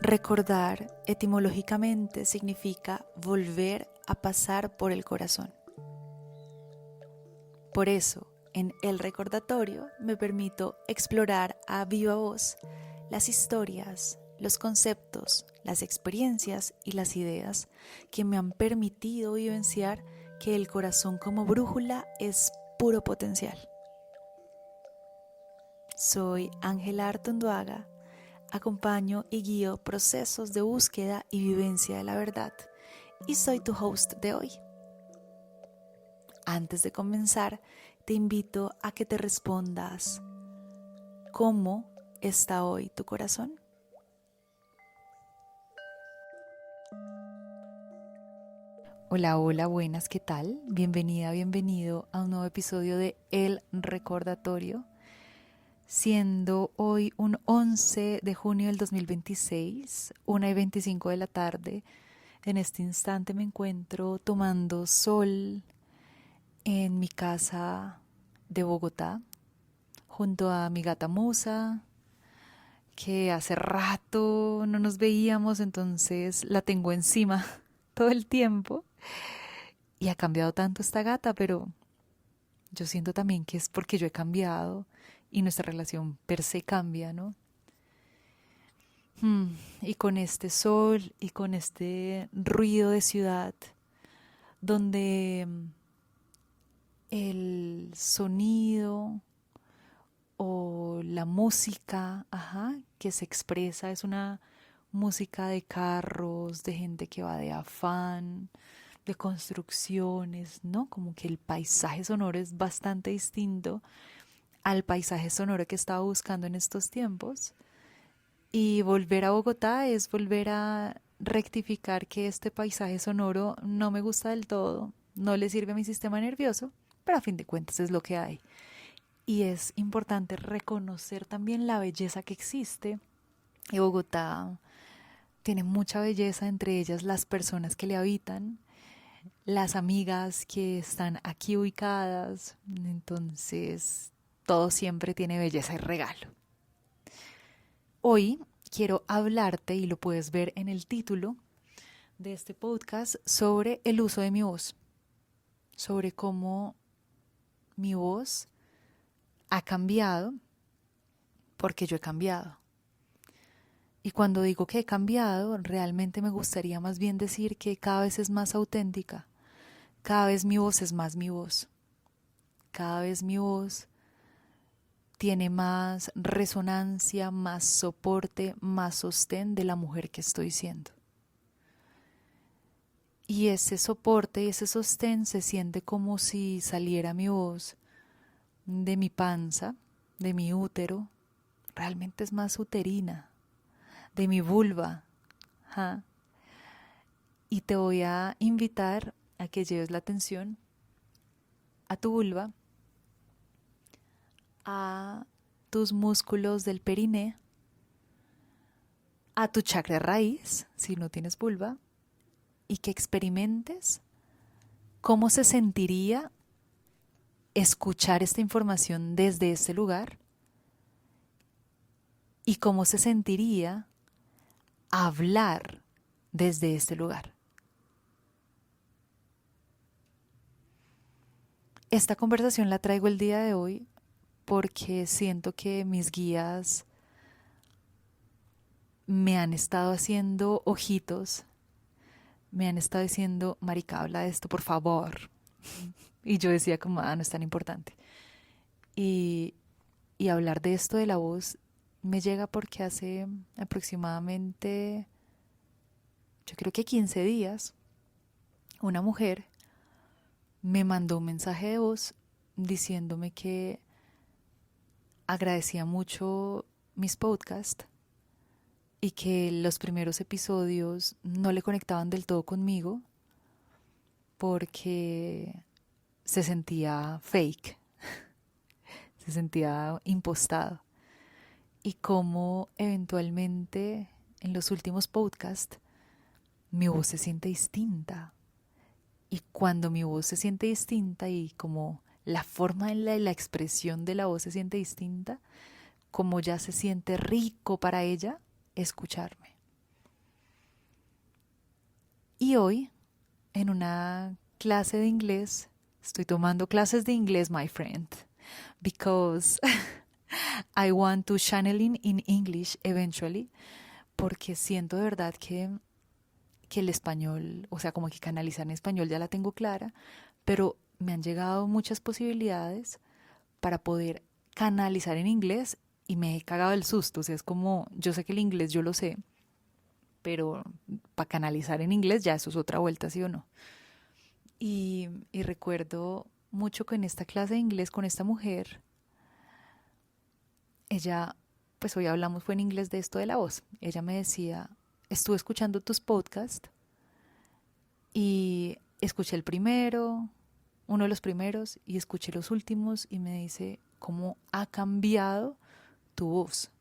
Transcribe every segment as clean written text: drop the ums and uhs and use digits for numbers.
Recordar etimológicamente significa volver a pasar por el corazón. Por eso, en el recordatorio me permito explorar a viva voz las historias, los conceptos, las experiencias y las ideas que me han permitido vivenciar que el corazón como brújula es puro potencial. Soy Ángela Artonduaga. Acompaño y guío procesos de búsqueda y vivencia de la verdad y soy tu host de hoy. Antes de comenzar, te invito a que te respondas: ¿cómo está hoy tu corazón? Hola, hola, buenas, ¿qué tal? Bienvenida, bienvenido a un nuevo episodio de El Recordatorio. Siendo hoy un 11 de junio del 2026, 1:25 de la tarde, en este instante me encuentro tomando sol en mi casa de Bogotá, junto a mi gata Musa, que hace rato no nos veíamos, entonces la tengo encima todo el tiempo. Y ha cambiado tanto esta gata, pero yo siento también que es porque yo he cambiado y nuestra relación per se cambia, ¿no? Y con este sol y con este ruido de ciudad, donde el sonido o la música, que se expresa es una música de carros, de gente que va de afán, de construcciones, ¿no? Como que el paisaje sonoro es bastante distinto al paisaje sonoro que estaba buscando en estos tiempos. Y volver a Bogotá es volver a rectificar que este paisaje sonoro no me gusta del todo, no le sirve a mi sistema nervioso, pero a fin de cuentas es lo que hay. Y es importante reconocer también la belleza que existe. Y Bogotá tiene mucha belleza, entre ellas las personas que le habitan, las amigas que están aquí ubicadas. Entonces, todo siempre tiene belleza y regalo. Hoy quiero hablarte, y lo puedes ver en el título de este podcast, sobre el uso de mi voz, sobre cómo mi voz ha cambiado porque yo he cambiado. Y cuando digo que he cambiado, realmente me gustaría más bien decir que cada vez es más auténtica, cada vez mi voz es más mi voz, cada vez mi voz tiene más resonancia, más soporte, más sostén de la mujer que estoy siendo. Y ese soporte y ese sostén se siente como si saliera mi voz de mi panza, de mi útero, realmente es más uterina, de mi vulva. ¿Ja? Y te voy a invitar a que lleves la atención a tu vulva, a tus músculos del periné, a tu chakra raíz, si no tienes vulva, y que experimentes cómo se sentiría escuchar esta información desde ese lugar y cómo se sentiría hablar desde este lugar. Esta conversación la traigo el día de hoy porque siento que mis guías me han estado haciendo ojitos, me han estado diciendo: marica, habla de esto, por favor. Y yo decía como, no es tan importante. Y, y hablar de esto de la voz me llega porque hace aproximadamente, yo creo que 15 días, una mujer me mandó un mensaje de voz diciéndome que agradecía mucho mis podcasts y que los primeros episodios no le conectaban del todo conmigo porque se sentía fake, se sentía impostado. Y cómo eventualmente en los últimos podcasts mi voz se siente distinta. Y cuando mi voz se siente distinta y como la forma en la expresión de la voz se siente distinta, como ya se siente rico para ella escucharme. Y hoy, en una clase de inglés, estoy tomando clases de inglés, my friend, because I want to channeling in English eventually, porque siento de verdad que el español, o sea, como que canalizar en español ya la tengo clara, pero me han llegado muchas posibilidades para poder canalizar en inglés y me he cagado el susto. O sea, es como, yo sé que el inglés yo lo sé, pero para canalizar en inglés ya eso es otra vuelta, ¿sí o no? Y recuerdo mucho que en esta clase de inglés con esta mujer, ella, pues hoy hablamos fue en inglés de esto de la voz. Ella me decía, estuve escuchando tus podcasts y escuché el primero, uno de los primeros, y escuché los últimos y me dice cómo ha cambiado tu voz,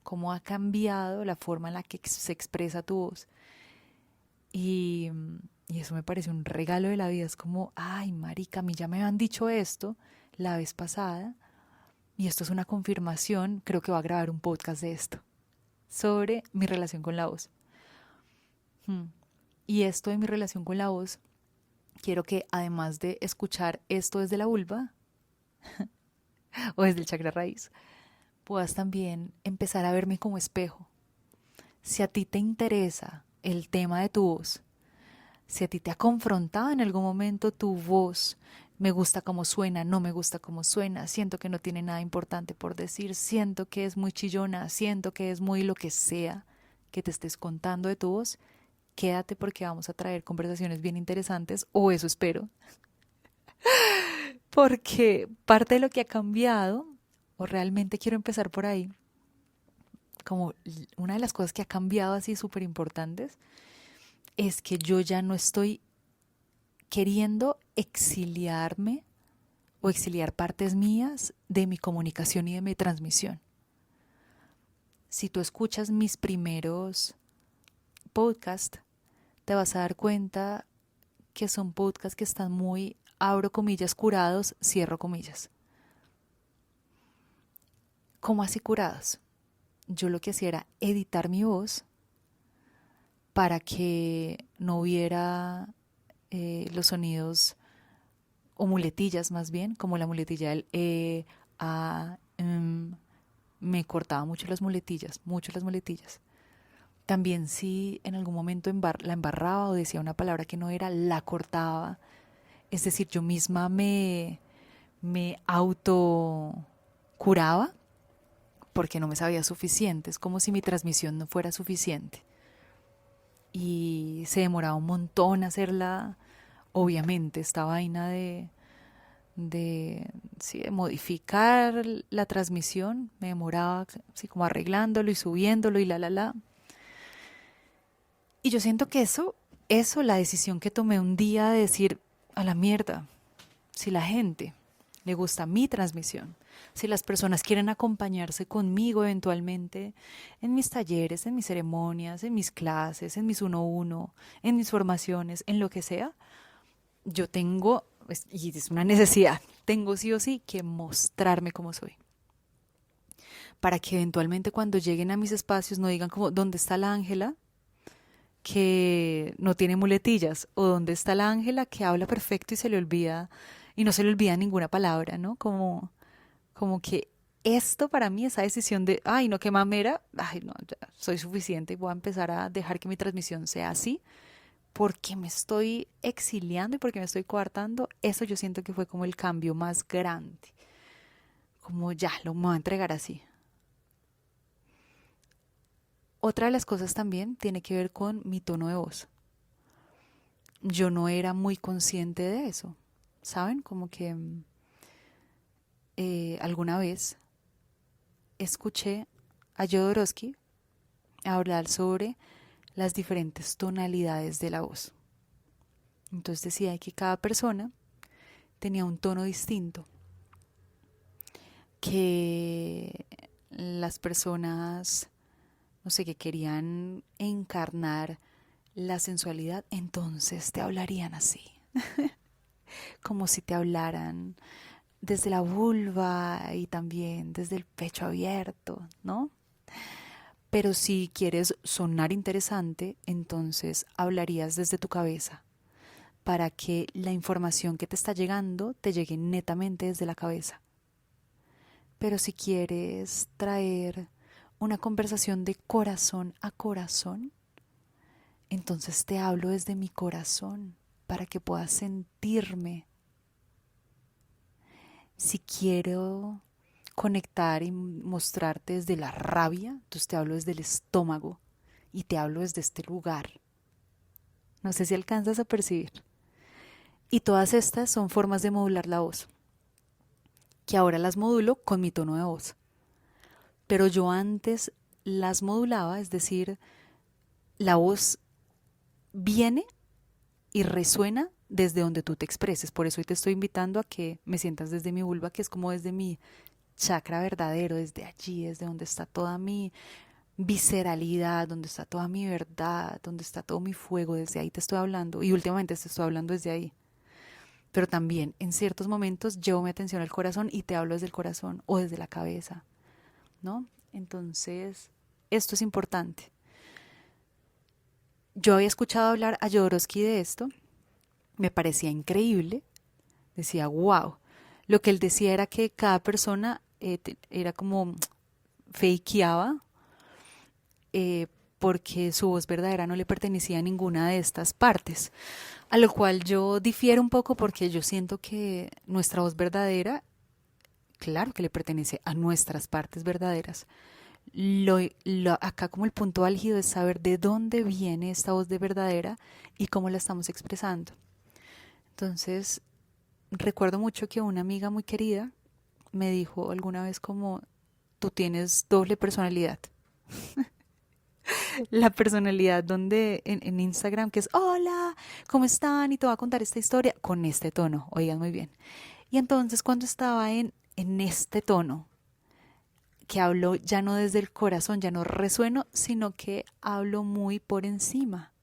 cómo ha cambiado la forma en la que se expresa tu voz. Y, y eso me parece un regalo de la vida. Es como, ay, marica, a mí ya me han dicho esto la vez pasada y esto es una confirmación. Creo que voy a grabar un podcast de esto, sobre mi relación con la voz. Y esto de mi relación con la voz, quiero que además de escuchar esto desde la vulva o desde el chakra raíz, puedas también empezar a verme como espejo. Si a ti te interesa el tema de tu voz, si a ti te ha confrontado en algún momento tu voz, me gusta cómo suena, no me gusta cómo suena, siento que no tiene nada importante por decir, siento que es muy chillona, siento que es muy lo que sea que te estés contando de tu voz, quédate porque vamos a traer conversaciones bien interesantes, o eso espero, porque parte de lo que ha cambiado, o realmente quiero empezar por ahí, como una de las cosas que ha cambiado así súper importantes, es que yo ya no estoy queriendo exiliarme o exiliar partes mías de mi comunicación y de mi transmisión. Si tú escuchas mis primeros podcasts, te vas a dar cuenta que son podcasts que están muy, abro comillas, curados, cierro comillas. ¿Cómo así curados? Yo lo que hacía era editar mi voz para que no hubiera los sonidos o muletillas más bien, como la muletilla del a, me cortaba mucho las muletillas. También si en algún momento la embarraba o decía una palabra que no era, la cortaba. Es decir, yo misma me auto curaba porque no me sabía suficiente. Es como si mi transmisión no fuera suficiente. Y se demoraba un montón hacerla, obviamente, esta vaina sí, de modificar la transmisión. Me demoraba así como arreglándolo y subiéndolo y la. Y yo siento que la decisión que tomé un día de decir, a la mierda, si la gente le gusta mi transmisión, si las personas quieren acompañarse conmigo eventualmente en mis talleres, en mis ceremonias, en mis clases, en mis 1-1, en mis formaciones, en lo que sea, yo tengo, y es una necesidad, tengo sí o sí que mostrarme como soy. Para que eventualmente cuando lleguen a mis espacios no digan como, ¿dónde está la Ángela que no tiene muletillas? O ¿dónde está la Ángela que habla perfecto y se le olvida, y no se le olvida ninguna palabra, ¿no? Como que esto para mí, esa decisión de, ay, no, qué mamera, ay, no, ya soy suficiente y voy a empezar a dejar que mi transmisión sea así, porque me estoy exiliando y porque me estoy coartando, eso yo siento que fue como el cambio más grande. Como ya, lo me voy a entregar así. Otra de las cosas también tiene que ver con mi tono de voz. Yo no era muy consciente de eso, ¿saben? Como que alguna vez escuché a Jodorowsky hablar sobre las diferentes tonalidades de la voz. Entonces decía que cada persona tenía un tono distinto, que las personas, no sé, que querían encarnar la sensualidad, entonces te hablarían así, como si te hablaran desde la vulva y también desde el pecho abierto, ¿no? Pero si quieres sonar interesante, entonces hablarías desde tu cabeza para que la información que te está llegando te llegue netamente desde la cabeza. Pero si quieres traer una conversación de corazón a corazón, entonces te hablo desde mi corazón para que puedas sentirme. Si quiero conectar y mostrarte desde la rabia, entonces te hablo desde el estómago y te hablo desde este lugar. No sé si alcanzas a percibir. Y todas estas son formas de modular la voz, que ahora las modulo con mi tono de voz. Pero yo antes las modulaba, es decir, la voz viene y resuena desde donde tú te expreses. Por eso hoy te estoy invitando a que me sientas desde mi vulva, que es como desde mi chakra verdadero, desde allí, desde donde está toda mi visceralidad, donde está toda mi verdad, donde está todo mi fuego, desde ahí te estoy hablando. Y últimamente te estoy hablando desde ahí. Pero también en ciertos momentos llevo mi atención al corazón y te hablo desde el corazón o desde la cabeza, ¿no? Entonces, esto es importante. Yo había escuchado hablar a Jodorowsky de esto, me parecía increíble, decía, wow. Lo que él decía era que cada persona era como fakeaba eh, porque su voz verdadera no le pertenecía a ninguna de estas partes. A lo cual yo difiero un poco porque yo siento que nuestra voz verdadera, claro que le pertenece a nuestras partes verdaderas. Acá como el punto álgido es saber de dónde viene esta voz de verdadera y cómo la estamos expresando. Entonces, recuerdo mucho que una amiga muy querida me dijo alguna vez como, tú tienes doble personalidad. La personalidad donde en Instagram que es, hola, ¿cómo están? Y te voy a contar esta historia con este tono, oigan muy bien. Y entonces cuando estaba en este tono, que hablo ya no desde el corazón, ya no resueno, sino que hablo muy por encima.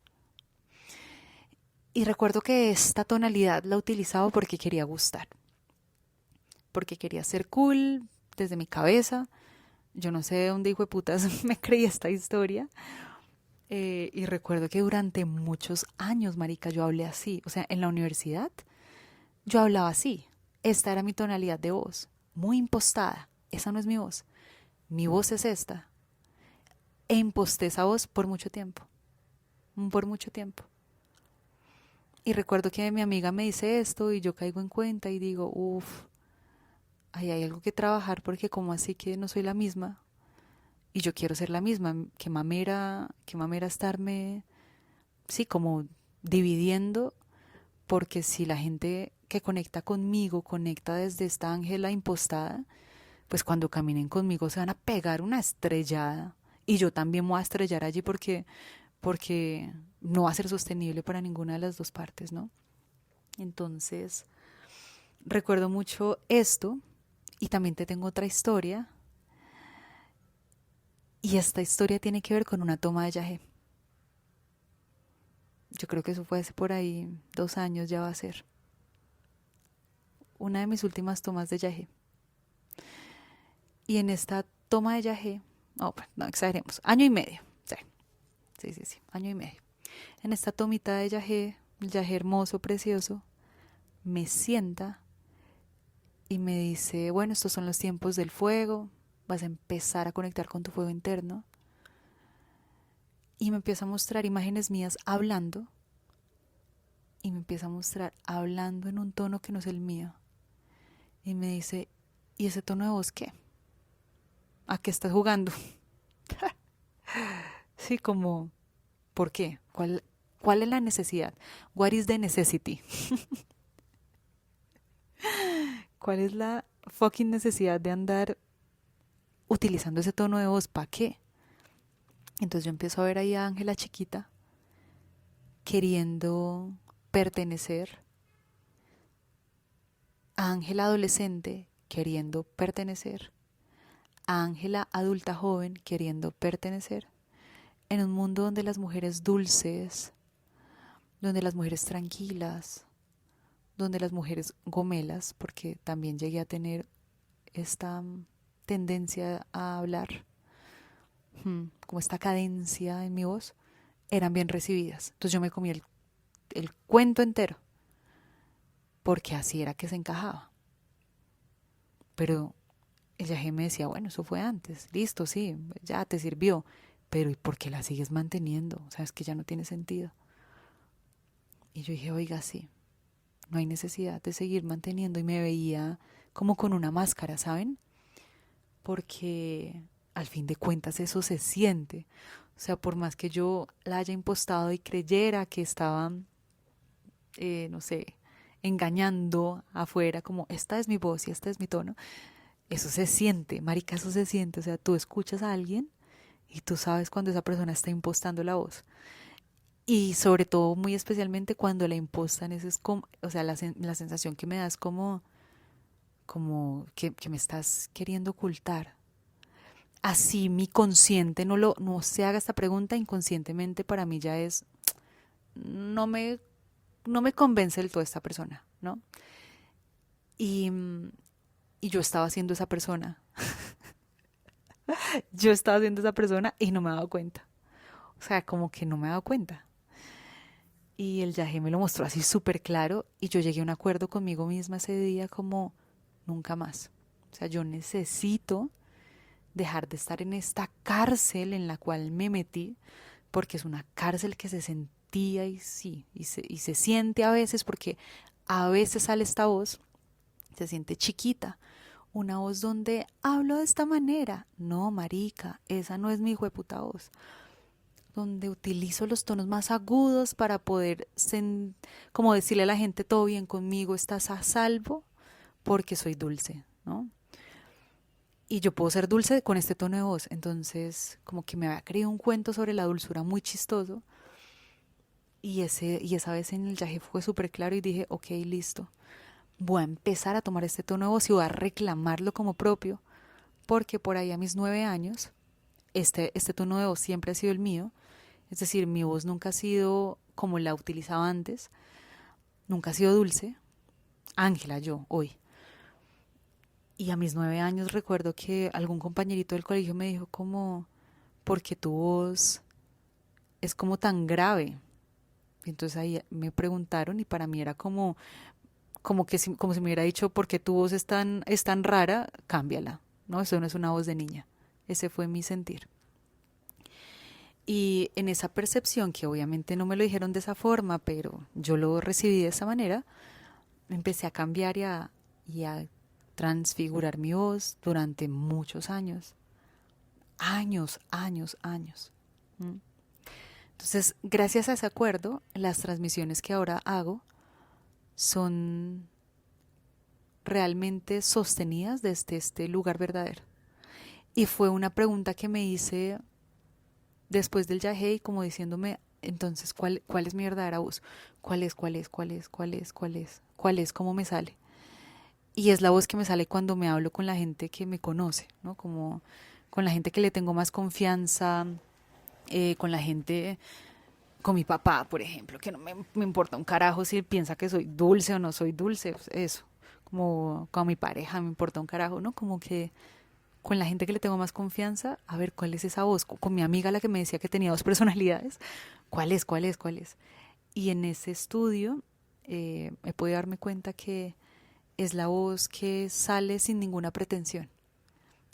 Y recuerdo que esta tonalidad la utilizaba porque quería gustar, porque quería ser cool desde mi cabeza. Yo no sé de dónde hijo de putas me creí esta historia. Y recuerdo que durante muchos años, marica, yo hablé así. O sea, en la universidad yo hablaba así. Esta era mi tonalidad de voz, muy impostada. Esa no es mi voz. Mi voz es esta. E imposté esa voz por mucho tiempo. Por mucho tiempo. Y recuerdo que mi amiga me dice esto y yo caigo en cuenta y digo, uff, ahí hay algo que trabajar porque como así que no soy la misma y yo quiero ser la misma. Qué mamera estarme, sí, como dividiendo, porque si la gente que conecta conmigo conecta desde esta Ángela impostada, pues cuando caminen conmigo se van a pegar una estrellada. Y yo también me voy a estrellar allí porque no va a ser sostenible para ninguna de las dos partes, ¿no? Entonces, recuerdo mucho esto y también te tengo otra historia. Y esta historia tiene que ver con una toma de yagé. Yo creo que eso fue hace por ahí 2 años ya va a ser. Una de mis últimas tomas de yagé. Y en esta toma de yagé, pues, no exageremos, año y medio. Sí, año y medio. En esta tomita de yagé, el yagé hermoso, precioso, me sienta y me dice, bueno, estos son los tiempos del fuego, vas a empezar a conectar con tu fuego interno. Y me empieza a mostrar imágenes mías hablando y me empieza a mostrar hablando en un tono que no es el mío. Y me dice, ¿y ese tono de voz qué? ¿A qué estás jugando? Sí, como, ¿por qué? ¿Cuál es la necesidad? What is the necessity? ¿Cuál es la fucking necesidad de andar utilizando ese tono de voz? ¿Para qué? Entonces yo empiezo a ver ahí a Ángela chiquita queriendo pertenecer, a Ángela adolescente queriendo pertenecer, a Ángela adulta joven queriendo pertenecer, en un mundo donde las mujeres dulces, donde las mujeres tranquilas, donde las mujeres gomelas, porque también llegué a tener esta tendencia a hablar, como esta cadencia en mi voz, eran bien recibidas. Entonces yo me comí el cuento entero, porque así era que se encajaba. Pero el yagé me decía, bueno, eso fue antes, listo, sí, ya te sirvió, pero ¿y por qué la sigues manteniendo? O sea, es que ya no tiene sentido. Y yo dije, oiga, sí, no hay necesidad de seguir manteniendo, y me veía como con una máscara, ¿saben? Porque al fin de cuentas eso se siente. O sea, por más que yo la haya impostado y creyera que estaba, no sé, engañando afuera, como esta es mi voz y este es mi tono, eso se siente, marica, eso se siente. O sea, tú escuchas a alguien y tú sabes cuando esa persona está impostando la voz. Y sobre todo, muy especialmente cuando la impostan, eso es como, o sea, la sensación que me da es como que me estás queriendo ocultar. Así mi consciente no se haga esta pregunta, inconscientemente para mí ya es, no me, no me convence del todo esta persona, ¿no? Y, y yo estaba siendo esa persona. Yo estaba siendo esa persona y no me he dado cuenta. O sea, como que no me he dado cuenta. Y el yagé me lo mostró así súper claro, y yo llegué a un acuerdo conmigo misma ese día como nunca más. O sea, yo necesito dejar de estar en esta cárcel en la cual me metí, porque es una cárcel que se sentía y sí, y se siente a veces, porque a veces sale esta voz, se siente chiquita, una voz donde hablo de esta manera. No, marica, esa no es mi hijueputa voz. Donde utilizo los tonos más agudos para poder, como decirle a la gente, todo bien conmigo, estás a salvo, porque soy dulce, ¿no? Y yo puedo ser dulce con este tono de voz. Entonces, como que me había creído un cuento sobre la dulzura muy chistoso. Y esa vez en el viaje fue súper claro y dije, ok, listo. Voy a empezar a tomar este tono de voz y voy a reclamarlo como propio, porque por ahí a mis 9 años, este tono de voz siempre ha sido el mío. Es decir, mi voz nunca ha sido como la utilizaba antes, nunca ha sido dulce. Ángela, yo, hoy. Y a mis 9 años recuerdo que algún compañerito del colegio me dijo como, ¿por qué tu voz es como tan grave? Y entonces ahí me preguntaron y para mí era como que como si me hubiera dicho, ¿por qué tu voz es tan rara? Cámbiala, ¿no? Eso no es una voz de niña. Ese fue mi sentir. Y en esa percepción, que obviamente no me lo dijeron de esa forma, pero yo lo recibí de esa manera, empecé a cambiar y a transfigurar mi voz durante muchos años. Años, años, años. ¿Mm? Entonces, gracias a ese acuerdo, las transmisiones que ahora hago son realmente sostenidas desde este lugar verdadero. Y fue una pregunta que me hice después del yagé, como diciéndome, entonces, ¿cuál es mi verdadera voz? ¿Cuál es, cuál es, cuál es, cuál es, cuál es? ¿Cuál es? ¿Cómo me sale? Y es la voz que me sale cuando me hablo con la gente que me conoce, ¿no? Como con la gente que le tengo más confianza, con la gente, con mi papá, por ejemplo, que no me importa un carajo si él piensa que soy dulce o no soy dulce, pues eso. Como con mi pareja me importa un carajo, ¿no? Como que con la gente que le tengo más confianza, a ver cuál es esa voz. Con mi amiga, la que me decía que tenía dos personalidades, ¿cuál es, cuál es, cuál es? Y en ese estudio he podido darme cuenta que es la voz que sale sin ninguna pretensión.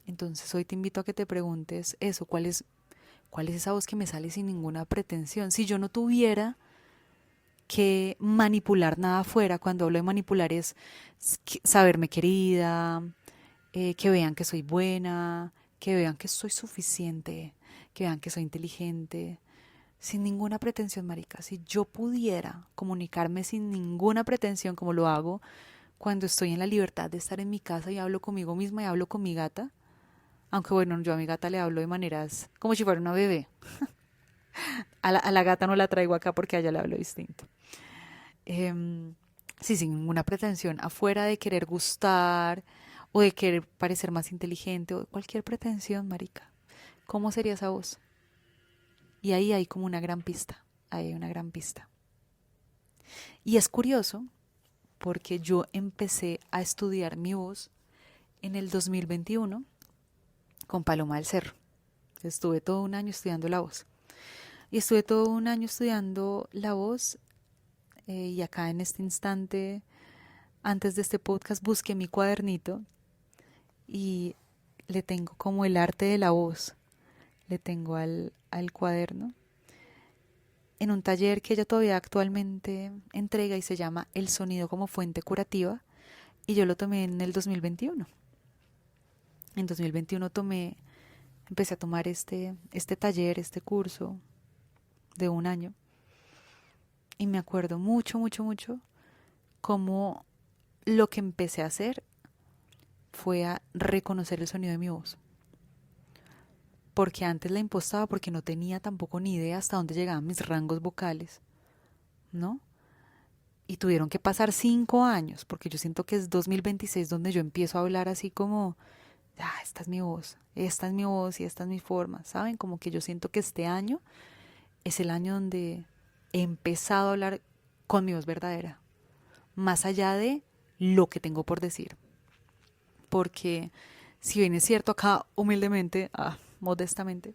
Entonces hoy te invito a que te preguntes eso, ¿cuál es esa voz que me sale sin ninguna pretensión? Si yo no tuviera que manipular nada afuera, cuando hablo de manipular es saberme querida, que vean que soy buena, que vean que soy suficiente, que vean que soy inteligente, sin ninguna pretensión, marica. Si yo pudiera comunicarme sin ninguna pretensión, como lo hago cuando estoy en la libertad de estar en mi casa y hablo conmigo misma y hablo con mi gata, aunque bueno, yo a mi gata le hablo de maneras como si fuera una bebé. A la gata no la traigo acá porque a ella le hablo distinto. Em, sí, sin ninguna pretensión, afuera de querer gustar o de querer parecer más inteligente o cualquier pretensión, marica. ¿Cómo sería esa voz? Y ahí hay como una gran pista, ahí hay una gran pista. Y es curioso porque yo empecé a estudiar mi voz en el 2021 con Paloma del Cerro. Estuve todo un año estudiando la voz. Y estuve todo un año estudiando la voz y acá en este instante, antes de este podcast, busqué mi cuadernito y le tengo como el arte de la voz, le tengo al cuaderno, en un taller que ella todavía actualmente entrega y se llama El sonido como fuente curativa, y yo lo tomé en el 2021. En 2021 empecé a tomar este taller, este curso de un año, y me acuerdo mucho, mucho, mucho cómo lo que empecé a hacer fue a reconocer el sonido de mi voz. Porque antes la impostaba porque no tenía tampoco ni idea hasta dónde llegaban mis rangos vocales, ¿no? Y tuvieron que pasar 5 años, porque yo siento que es 2026 donde yo empiezo a hablar así como, esta es mi voz, esta es mi voz y esta es mi forma, ¿saben? Como que yo siento que este año es el año donde he empezado a hablar con mi voz verdadera, más allá de lo que tengo por decir. Porque si bien es cierto acá humildemente, modestamente,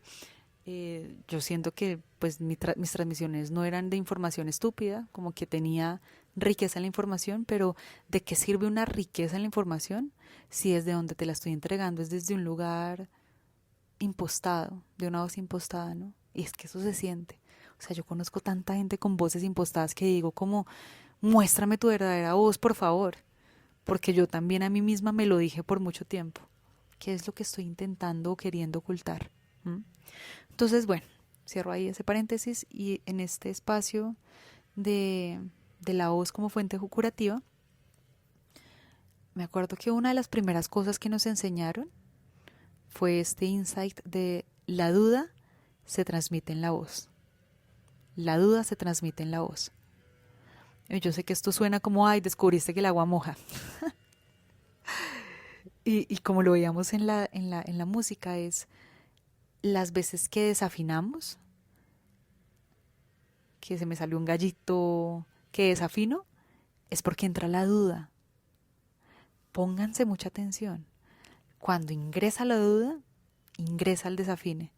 yo siento que pues mis transmisiones no eran de información estúpida, como que tenía riqueza en la información, pero ¿de qué sirve una riqueza en la información si desde donde te la estoy entregando es desde un lugar impostado, de una voz impostada, ¿no? Y es que eso se siente. O sea, yo conozco tanta gente con voces impostadas que digo como, muéstrame tu verdadera voz, por favor, porque yo también a mí misma me lo dije por mucho tiempo. ¿Qué es lo que estoy intentando o queriendo ocultar? ¿Mm? Entonces, bueno, cierro ahí ese paréntesis y en este espacio de, de la voz como fuente curativa, me acuerdo que una de las primeras cosas que nos enseñaron fue este insight de la duda se transmite en la voz. La duda se transmite en la voz. Y yo sé que esto suena como, ay, descubriste que el agua moja. Y como lo veíamos en la música, es las veces que desafinamos, que se me salió un gallito, que desafino, es porque entra la duda. Pónganse mucha atención. Cuando ingresa la duda, ingresa el desafine.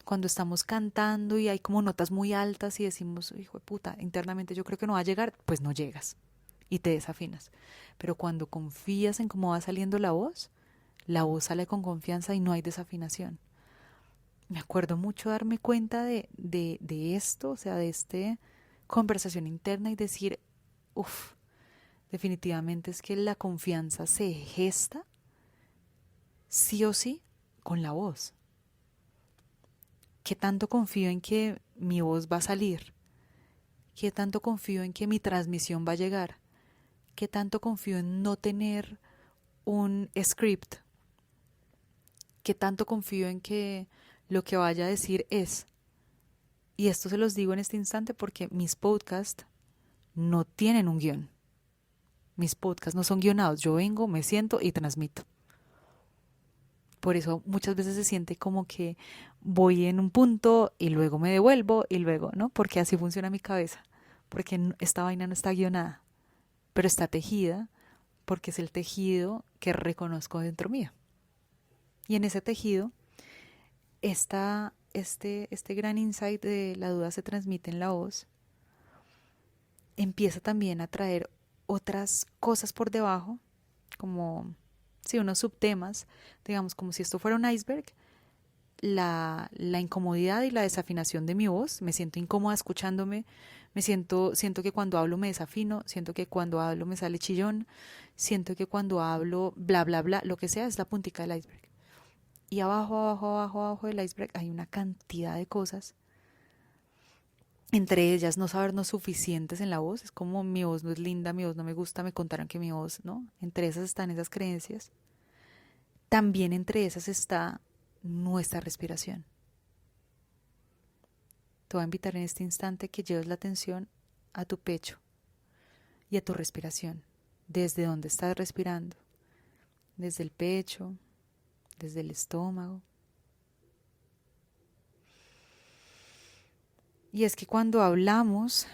Cuando estamos cantando y hay como notas muy altas y decimos, hijo de puta, internamente yo creo que no va a llegar, pues no llegas y te desafinas. Pero cuando confías en cómo va saliendo la voz sale con confianza y no hay desafinación. Me acuerdo mucho darme cuenta de esto, o sea, de esta conversación interna y decir, uff, definitivamente es que la confianza se gesta sí o sí con la voz. ¿Qué tanto confío en que mi voz va a salir? ¿Qué tanto confío en que mi transmisión va a llegar? ¿Qué tanto confío en no tener un script? ¿Qué tanto confío en que lo que vaya a decir es? Y esto se los digo en este instante porque mis podcasts no tienen un guión. Mis podcasts no son guionados. Yo vengo, me siento y transmito. Por eso muchas veces se siente como que voy en un punto y luego me devuelvo y luego, ¿no? Porque así funciona mi cabeza. Porque esta vaina no está guionada, pero está tejida porque es el tejido que reconozco dentro mío. Y en ese tejido, este gran insight de la duda se transmite en la voz, empieza también a traer otras cosas por debajo, como sí, unos subtemas, digamos, como si esto fuera un iceberg, la incomodidad y la desafinación de mi voz, me siento incómoda escuchándome, siento que cuando hablo me desafino, siento que cuando hablo me sale chillón, siento que cuando hablo bla bla bla, lo que sea es la puntica del iceberg. Y abajo, abajo, abajo, abajo del iceberg hay una cantidad de cosas, entre ellas no sabernos suficientes en la voz, es como mi voz no es linda, mi voz no me gusta, me contaron que mi voz, ¿no? Entre esas están esas creencias. También entre esas está nuestra respiración. Te voy a invitar en este instante que lleves la atención a tu pecho y a tu respiración. Desde donde estás respirando. Desde el pecho, desde el estómago. Y es que cuando hablamos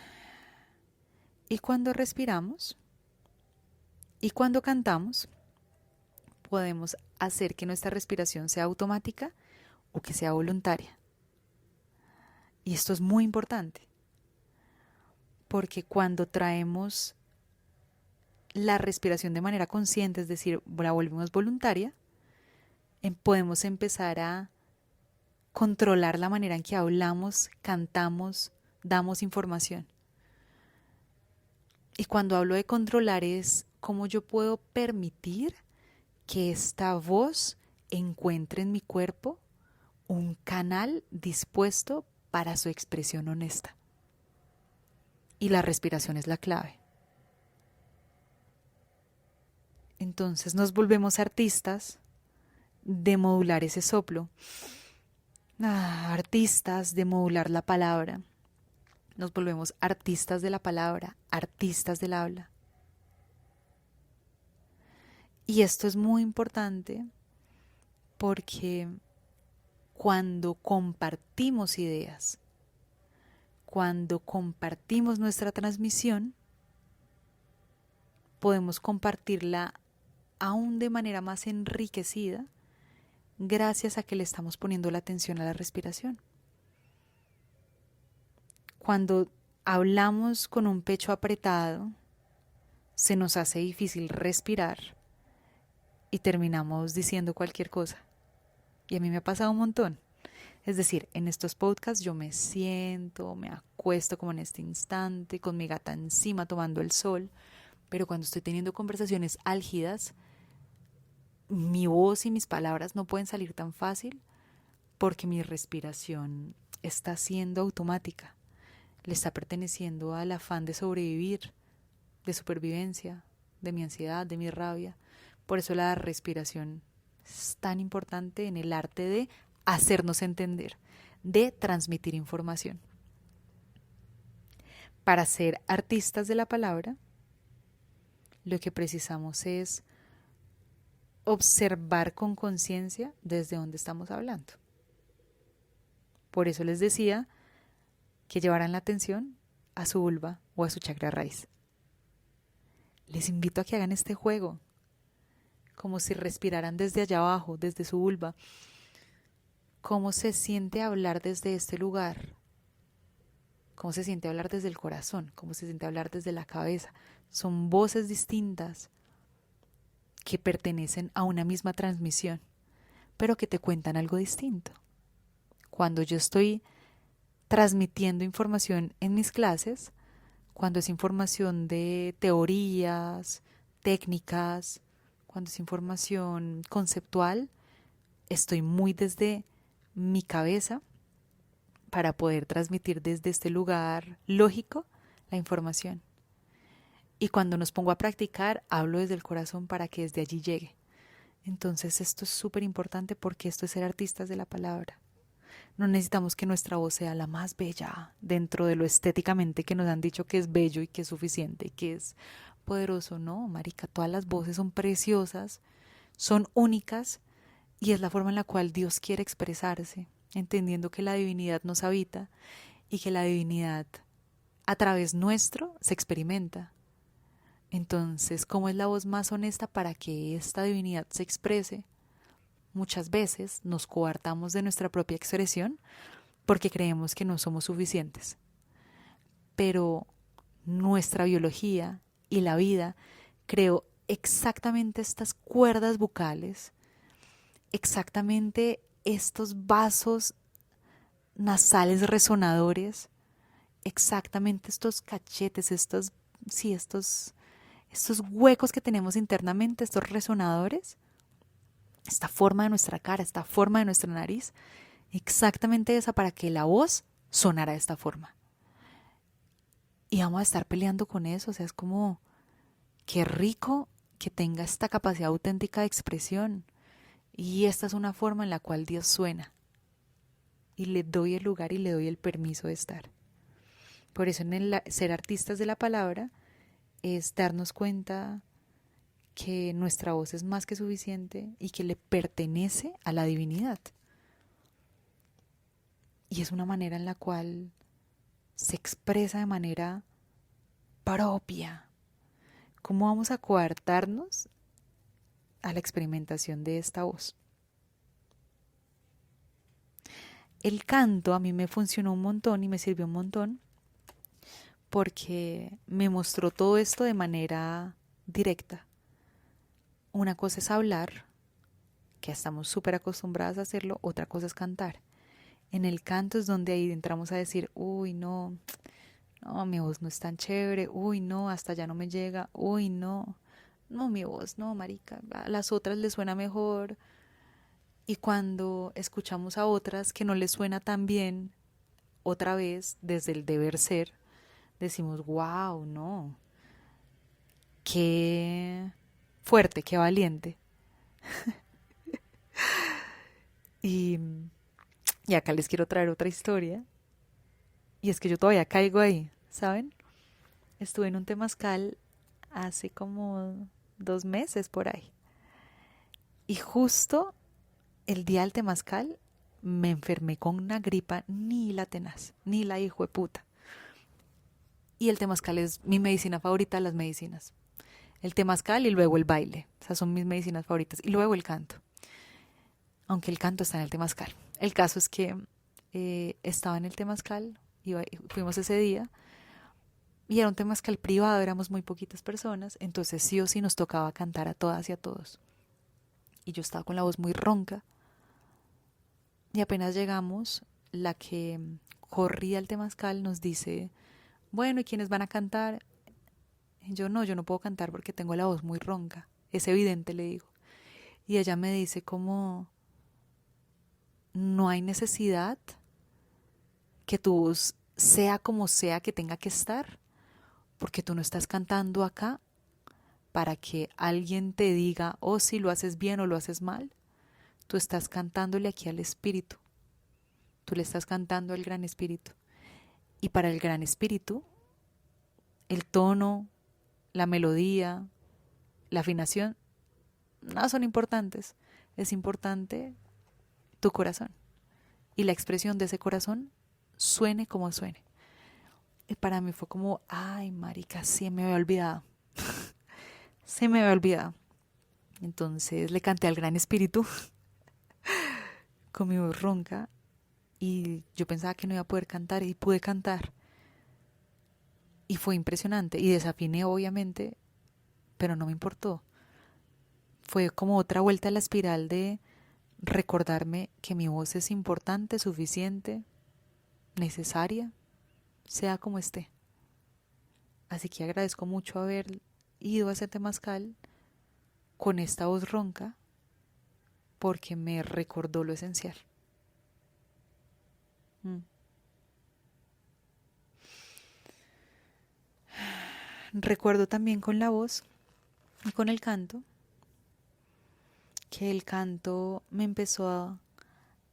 y cuando respiramos y cuando cantamos, podemos hacer que nuestra respiración sea automática o que sea voluntaria. Y esto es muy importante, porque cuando traemos la respiración de manera consciente, es decir, la volvemos voluntaria, podemos empezar a controlar la manera en que hablamos, cantamos, damos información. Y cuando hablo de controlar es cómo yo puedo permitir que esta voz encuentre en mi cuerpo un canal dispuesto para su expresión honesta. Y la respiración es la clave. Entonces nos volvemos artistas de modular ese soplo. Artistas de modular la palabra. Nos volvemos artistas de la palabra, artistas del habla. Y esto es muy importante porque cuando compartimos ideas, cuando compartimos nuestra transmisión, podemos compartirla aún de manera más enriquecida gracias a que le estamos poniendo la atención a la respiración. Cuando hablamos con un pecho apretado, se nos hace difícil respirar y terminamos diciendo cualquier cosa. Y a mí me ha pasado un montón. Es decir, en estos podcasts yo me siento, me acuesto como en este instante, con mi gata encima tomando el sol, pero cuando estoy teniendo conversaciones álgidas, mi voz y mis palabras no pueden salir tan fácil porque mi respiración está siendo automática. Le está perteneciendo al afán de sobrevivir, de supervivencia, de mi ansiedad, de mi rabia. Por eso la respiración es tan importante en el arte de hacernos entender, de transmitir información. Para ser artistas de la palabra, lo que precisamos es observar con conciencia desde dónde estamos hablando. Por eso les decía que llevaran la atención a su vulva o a su chakra raíz. Les invito a que hagan este juego, como si respiraran desde allá abajo, desde su vulva. ¿Cómo se siente hablar desde este lugar? ¿Cómo se siente hablar desde el corazón? ¿Cómo se siente hablar desde la cabeza? Son voces distintas que pertenecen a una misma transmisión, pero que te cuentan algo distinto. Cuando yo estoy transmitiendo información en mis clases, cuando es información de teorías, técnicas, cuando es información conceptual, estoy muy desde mi cabeza para poder transmitir desde este lugar lógico la información. Y cuando nos pongo a practicar, hablo desde el corazón para que desde allí llegue. Entonces esto es súper importante porque esto es ser artistas de la palabra. No necesitamos que nuestra voz sea la más bella dentro de lo estéticamente que nos han dicho que es bello y que es suficiente y que es poderoso. No, marica, todas las voces son preciosas, son únicas y es la forma en la cual Dios quiere expresarse, entendiendo que la divinidad nos habita y que la divinidad a través nuestro se experimenta. Entonces, ¿cómo es la voz más honesta para que esta divinidad se exprese? Muchas veces nos coartamos de nuestra propia expresión porque creemos que no somos suficientes. Pero nuestra biología y la vida creó exactamente estas cuerdas vocales, exactamente estos vasos nasales resonadores, exactamente estos cachetes, estos huecos que tenemos internamente, estos resonadores, esta forma de nuestra cara, esta forma de nuestra nariz, exactamente esa para que la voz sonara de esta forma. Y vamos a estar peleando con eso, o sea, es como, qué rico que tenga esta capacidad auténtica de expresión. Y esta es una forma en la cual Dios suena. Y le doy el lugar y le doy el permiso de estar. Por eso en el ser artistas de la palabra es darnos cuenta que nuestra voz es más que suficiente y que le pertenece a la divinidad. Y es una manera en la cual se expresa de manera propia. ¿Cómo vamos a coartarnos a la experimentación de esta voz? el canto a mí me funcionó un montón y me sirvió un montón porque me mostró todo esto de manera directa. Una cosa es hablar, que estamos súper acostumbradas a hacerlo, otra cosa es cantar. En el canto es donde ahí entramos a decir, uy, no, no, mi voz no es tan chévere, uy, no, hasta allá no me llega, uy, no, no, mi voz, no, marica, a las otras les suena mejor. Y cuando escuchamos a otras que no les suena tan bien, otra vez, desde el deber ser, decimos, wow, no, qué fuerte, qué valiente. Y, y acá les quiero traer otra historia. Y es que yo todavía caigo ahí, ¿saben? Estuve en un temazcal hace como 2 meses por ahí. Y justo el día del temazcal me enfermé con una gripa ni la tenaz, ni la hijo de puta. Y el temazcal es mi medicina favorita de las medicinas. El temazcal y luego el baile. Esas son mis medicinas favoritas. Y luego el canto. Aunque el canto está en el temazcal. El caso es que estaba en el temazcal, fuimos ese día, y era un temazcal privado, éramos muy poquitas personas, entonces sí o sí nos tocaba cantar a todas y a todos. Y yo estaba con la voz muy ronca, y apenas llegamos, la que corría el temazcal nos dice, bueno, ¿y quiénes van a cantar? Y yo no puedo cantar porque tengo la voz muy ronca. Es evidente, le digo. Y ella me dice como, no hay necesidad que tu voz sea como sea que tenga que estar, porque tú no estás cantando acá para que alguien te diga, oh, si lo haces bien o lo haces mal. Tú estás cantándole aquí al Espíritu. Tú le estás cantando al Gran Espíritu. Y para el Gran Espíritu, el tono, la melodía, la afinación, no son importantes. Es importante tu corazón. Y la expresión de ese corazón suene como suene. Y para mí fue como, ay, marica, sí me había olvidado. Se me había olvidado. Entonces le canté al Gran Espíritu con mi voz ronca y yo pensaba que no iba a poder cantar y pude cantar. Y fue impresionante. Y desafiné, obviamente, pero no me importó. Fue como otra vuelta a la espiral de recordarme que mi voz es importante, suficiente, necesaria, sea como esté. Así que agradezco mucho haber ido a ese temazcal con esta voz ronca porque me recordó lo esencial. Mm. Recuerdo también con la voz y con el canto que el canto me empezó a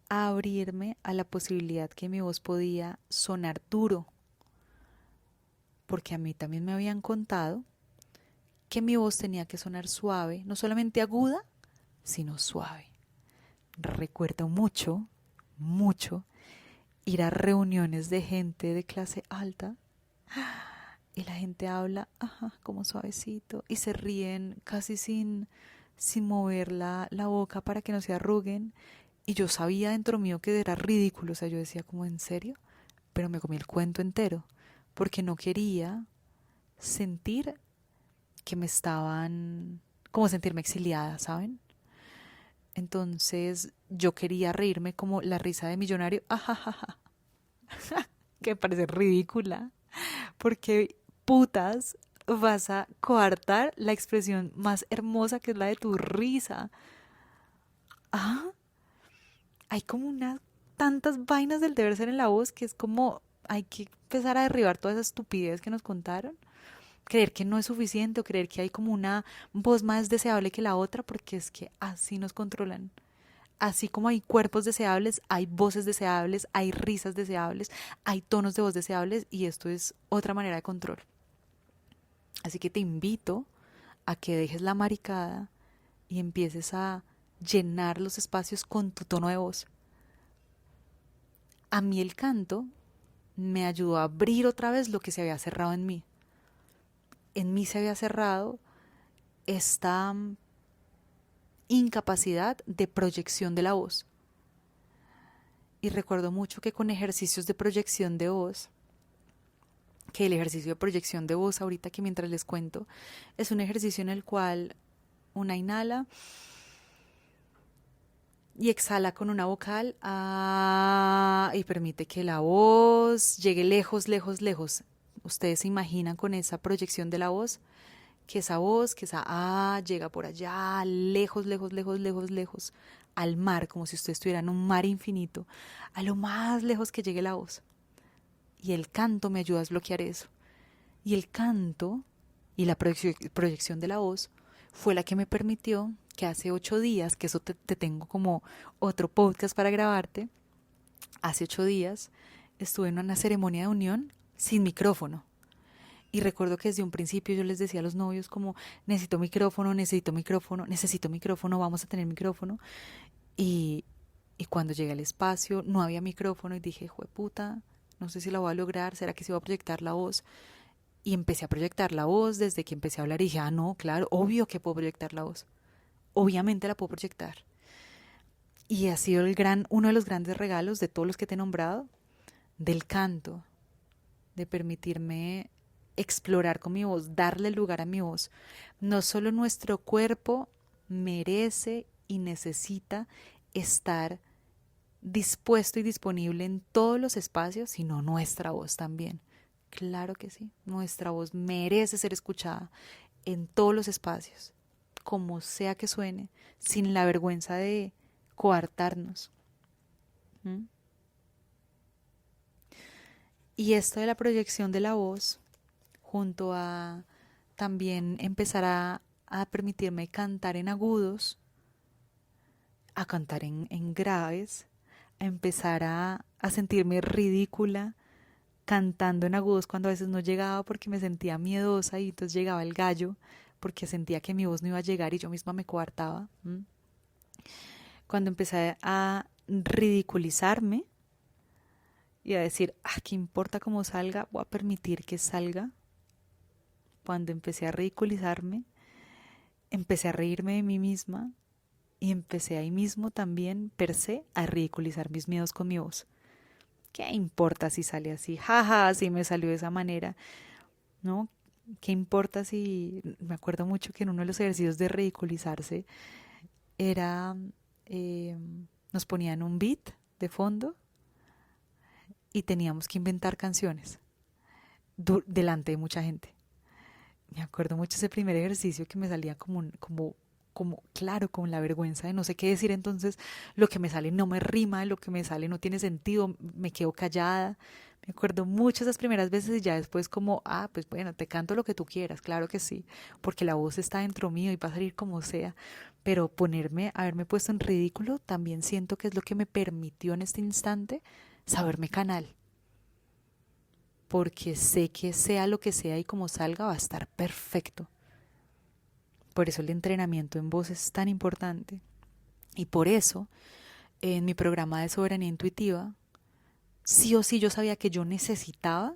abrirme a la posibilidad que mi voz podía sonar duro, porque a mí también me habían contado que mi voz tenía que sonar suave, no solamente aguda, sino suave. Recuerdo mucho, mucho, ir a reuniones de gente de clase alta y la gente habla, ajá, como suavecito, y se ríen casi sin mover la boca para que no se arruguen. Y yo sabía dentro mío que era ridículo, o sea, yo decía como, ¿en serio? Pero me comí el cuento entero, porque no quería sentir que me estaban, como sentirme exiliada, ¿saben? Entonces yo quería reírme como la risa de millonario, ajajaja, que me parece ridícula, porque putas vas a coartar la expresión más hermosa que es la de tu risa. Ah, hay como unas tantas vainas del deber ser en la voz que es como hay que empezar a derribar toda esa estupidez que nos contaron. Creer que no es suficiente o creer que hay como una voz más deseable que la otra, porque es que así nos controlan. Así como hay cuerpos deseables, hay voces deseables, hay risas deseables, hay tonos de voz deseables y esto es otra manera de control. Así que te invito a que dejes la maricada y empieces a llenar los espacios con tu tono de voz. A mí el canto me ayudó a abrir otra vez lo que se había cerrado en mí. En mí se había cerrado esta incapacidad de proyección de la voz. Y recuerdo mucho que con ejercicios de proyección de voz, que el ejercicio de proyección de voz ahorita que mientras les cuento, es un ejercicio en el cual una inhala y exhala con una vocal y permite que la voz llegue lejos, lejos, lejos. Ustedes se imaginan con esa proyección de la voz, que esa llega por allá, lejos, lejos, lejos, lejos, lejos, al mar, como si usted estuviera en un mar infinito, a lo más lejos que llegue la voz. Y el canto me ayuda a desbloquear eso. Y el canto y la proyección de la voz fue la que me permitió que hace 8 días, que eso te tengo como otro podcast para grabarte, hace 8 días estuve en una ceremonia de unión sin micrófono. Y recuerdo que desde un principio yo les decía a los novios como, necesito micrófono, necesito micrófono, necesito micrófono, vamos a tener micrófono. Y, y cuando llegué al espacio no había micrófono y dije, jueputa, no sé si la voy a lograr, ¿será que se va a proyectar la voz? Y empecé a proyectar la voz desde que empecé a hablar y dije, no, claro, obvio que puedo proyectar la voz. Obviamente la puedo proyectar. Y ha sido uno de los grandes regalos de todos los que te he nombrado, del canto, de permitirme explorar con mi voz, darle lugar a mi voz. No solo nuestro cuerpo merece y necesita estar dispuesto y disponible en todos los espacios, sino nuestra voz también. Claro que sí, nuestra voz merece ser escuchada en todos los espacios, como sea que suene, sin la vergüenza de coartarnos. ¿Mm? Y esto de la proyección de la voz, junto a también empezar a permitirme cantar en agudos, a cantar en graves, a empezar a sentirme ridícula cantando en agudos cuando a veces no llegaba porque me sentía miedosa y entonces llegaba el gallo porque sentía que mi voz no iba a llegar y yo misma me coartaba. Cuando empecé a ridiculizarme y a decir, ¿qué importa cómo salga? Voy a permitir que salga. Cuando empecé a ridiculizarme, empecé a reírme de mí misma y empecé ahí mismo también, per se, a ridiculizar mis miedos con mi voz. ¿Qué importa si sale así? Jaja, si me salió de esa manera, ¿no? ¿Qué importa si... Me acuerdo mucho que en uno de los ejercicios de ridiculizarse era... eh, nos ponían un beat de fondo y teníamos que inventar canciones delante de mucha gente. Me acuerdo mucho ese primer ejercicio que me salía claro, con la vergüenza de no sé qué decir, entonces lo que me sale no me rima, lo que me sale no tiene sentido, me quedo callada. Me acuerdo mucho esas primeras veces y ya después como, pues bueno, te canto lo que tú quieras, claro que sí, porque la voz está dentro mío y va a salir como sea, pero haberme puesto en ridículo, también siento que es lo que me permitió en este instante saberme canal, porque sé que sea lo que sea y como salga va a estar perfecto. Por eso el entrenamiento en voz es tan importante. Y por eso, en mi programa de soberanía intuitiva, sí o sí yo sabía que yo necesitaba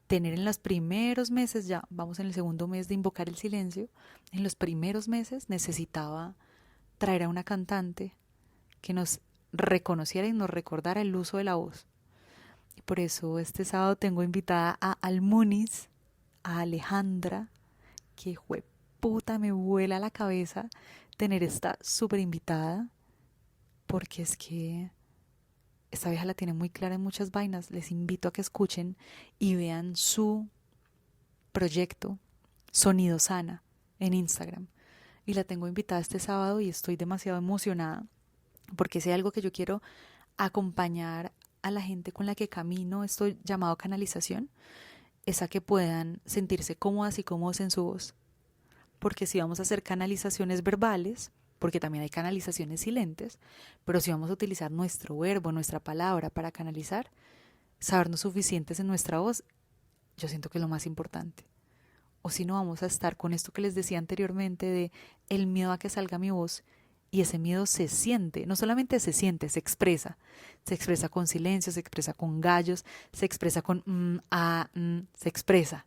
tener en los primeros meses, ya vamos en el segundo mes de invocar el silencio, en los primeros meses necesitaba traer a una cantante que nos reconociera y nos recordara el uso de la voz. Y por eso este sábado tengo invitada a Almunis, a Alejandra, que puta me vuela la cabeza tener esta súper invitada, porque es que esta vieja la tiene muy clara en muchas vainas. Les invito a que escuchen y vean su proyecto Sonido Sana en Instagram. Y la tengo invitada este sábado y estoy demasiado emocionada porque sé algo que yo quiero acompañar a la gente con la que camino, esto llamado canalización, es a que puedan sentirse cómodas y cómodos en su voz. Porque si vamos a hacer canalizaciones verbales, porque también hay canalizaciones silentes, pero si vamos a utilizar nuestro verbo, nuestra palabra para canalizar, sabernos suficientes en nuestra voz, yo siento que es lo más importante. O si no, vamos a estar con esto que les decía anteriormente de el miedo a que salga mi voz, y ese miedo se siente, no solamente se siente, se expresa con silencio, se expresa con gallos, se expresa con se expresa.